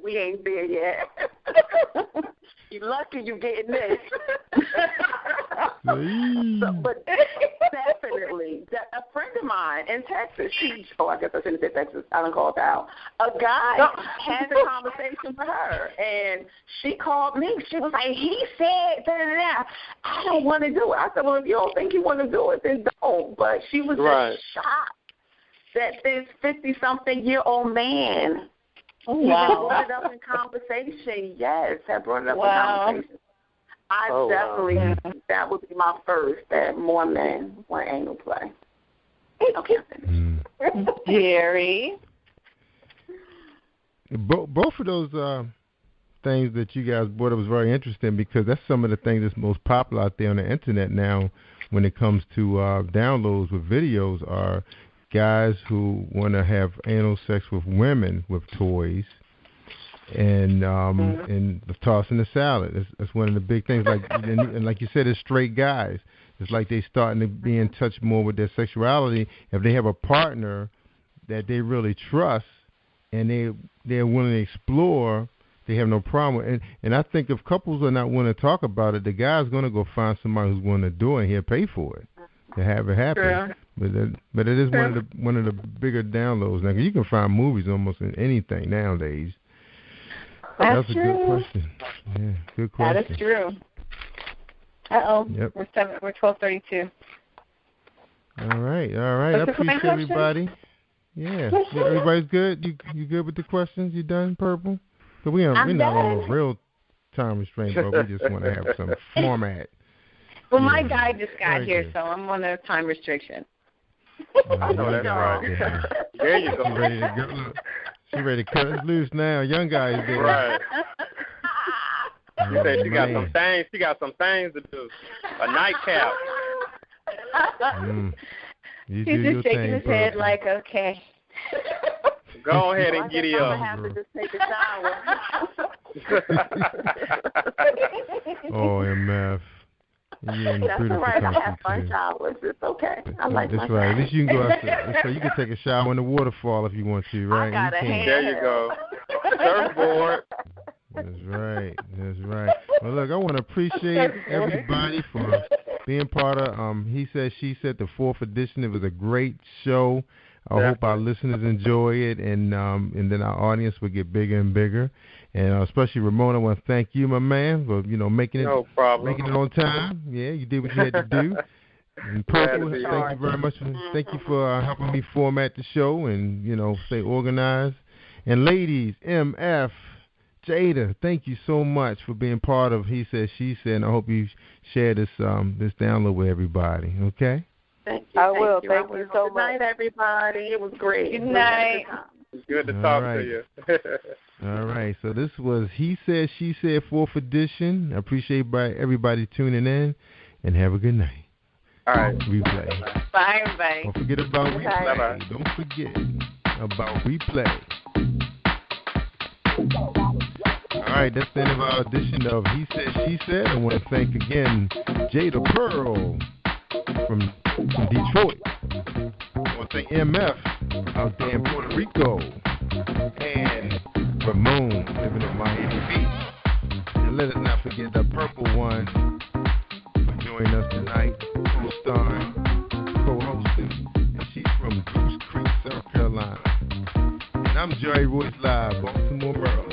we ain't there yet. You're lucky you getting this. But definitely, a friend of mine in Texas, I guess I shouldn't say Texas, I don't call it out. A guy had a conversation with her, and she called me. She was like, he said, da-da-da. I don't want to do it. I said, well, if you don't think you want to do it, then don't. But she was just shocked that this 50-something-year-old man brought it up in conversation. Yes, had brought it up in conversation. I definitely, that would be my first, that more men want anal play. Okay. Jerry? Both of those things that you guys brought up was very interesting, because that's some of the things that's most popular out there on the internet now when it comes to downloads with videos are guys who want to have anal sex with women with toys. And the tossing the salad. That's one of the big things. Like and like you said, it's straight guys. It's like they starting to be in touch more with their sexuality. If they have a partner that they really trust and they're willing to explore, they have no problem. And I think if couples are not willing to talk about it, the guy's going to go find somebody who's willing to do it, and he'll pay for it to have it happen. Sure. But it is one of the bigger downloads now. 'Cause you can find movies almost in anything nowadays. That's a good question. Yeah, good question. That is true. Yep. We're 12:32. All right. I appreciate everybody. Yeah, everybody's good. You good with the questions? You done, Purple? So we're not on a real time restraint, but we just want to have some format. Well, my guy just got here, so I'm on a time restriction. I know that's right. There you go. Ready to go. Look. She ready to cut us loose now. Young guy is there. Right. She said she got some things. She got some things to do. A nightcap. He's just shaking his head like, okay. Go ahead and giddy up. I'm going to have to just take a shower. Oh, MF. Yeah, that's all right. I have my showers. It's okay. I like that's my right. At least you can go outside. So you can take a shower in the waterfall if you want to, right? I got a hand. There you go. Surfboard. That's right. That's right. Well, look, I want to appreciate everybody for being part of He Said, She Said, the 4th edition. It was a great show. I hope our listeners enjoy it, and then our audience will get bigger and bigger. And especially Ramon, I want to thank you, my man, for making it making it on time. Yeah, you did what you had to do. And Purple, thank you very much. Thank you for helping me format the show and stay organized. And ladies, MF, Jada, thank you so much for being part of He Said, She Said. And I hope you share this download with everybody. Okay. Thank you. I will. Thank you so much. Good night, everybody. It was great. Good night. It's good to talk to you. All right. So this was He Said, She Said, 4th edition. I appreciate everybody tuning in, and have a good night. All right. Replay. Bye, everybody. Don't forget about replay. Bye-bye. Don't forget about replay. All right, that's the end of our edition of He Said, She Said. I want to thank again Jada-pearl from Detroit. I want to thank MF out there in Puerto Rico, and Ramone living in Miami Beach. And let us not forget the purple one for joining us tonight, co-starring, co-hosting, and she's from Goose Creek, South Carolina. And I'm Jerry Royce Live, Baltimore, Maryland.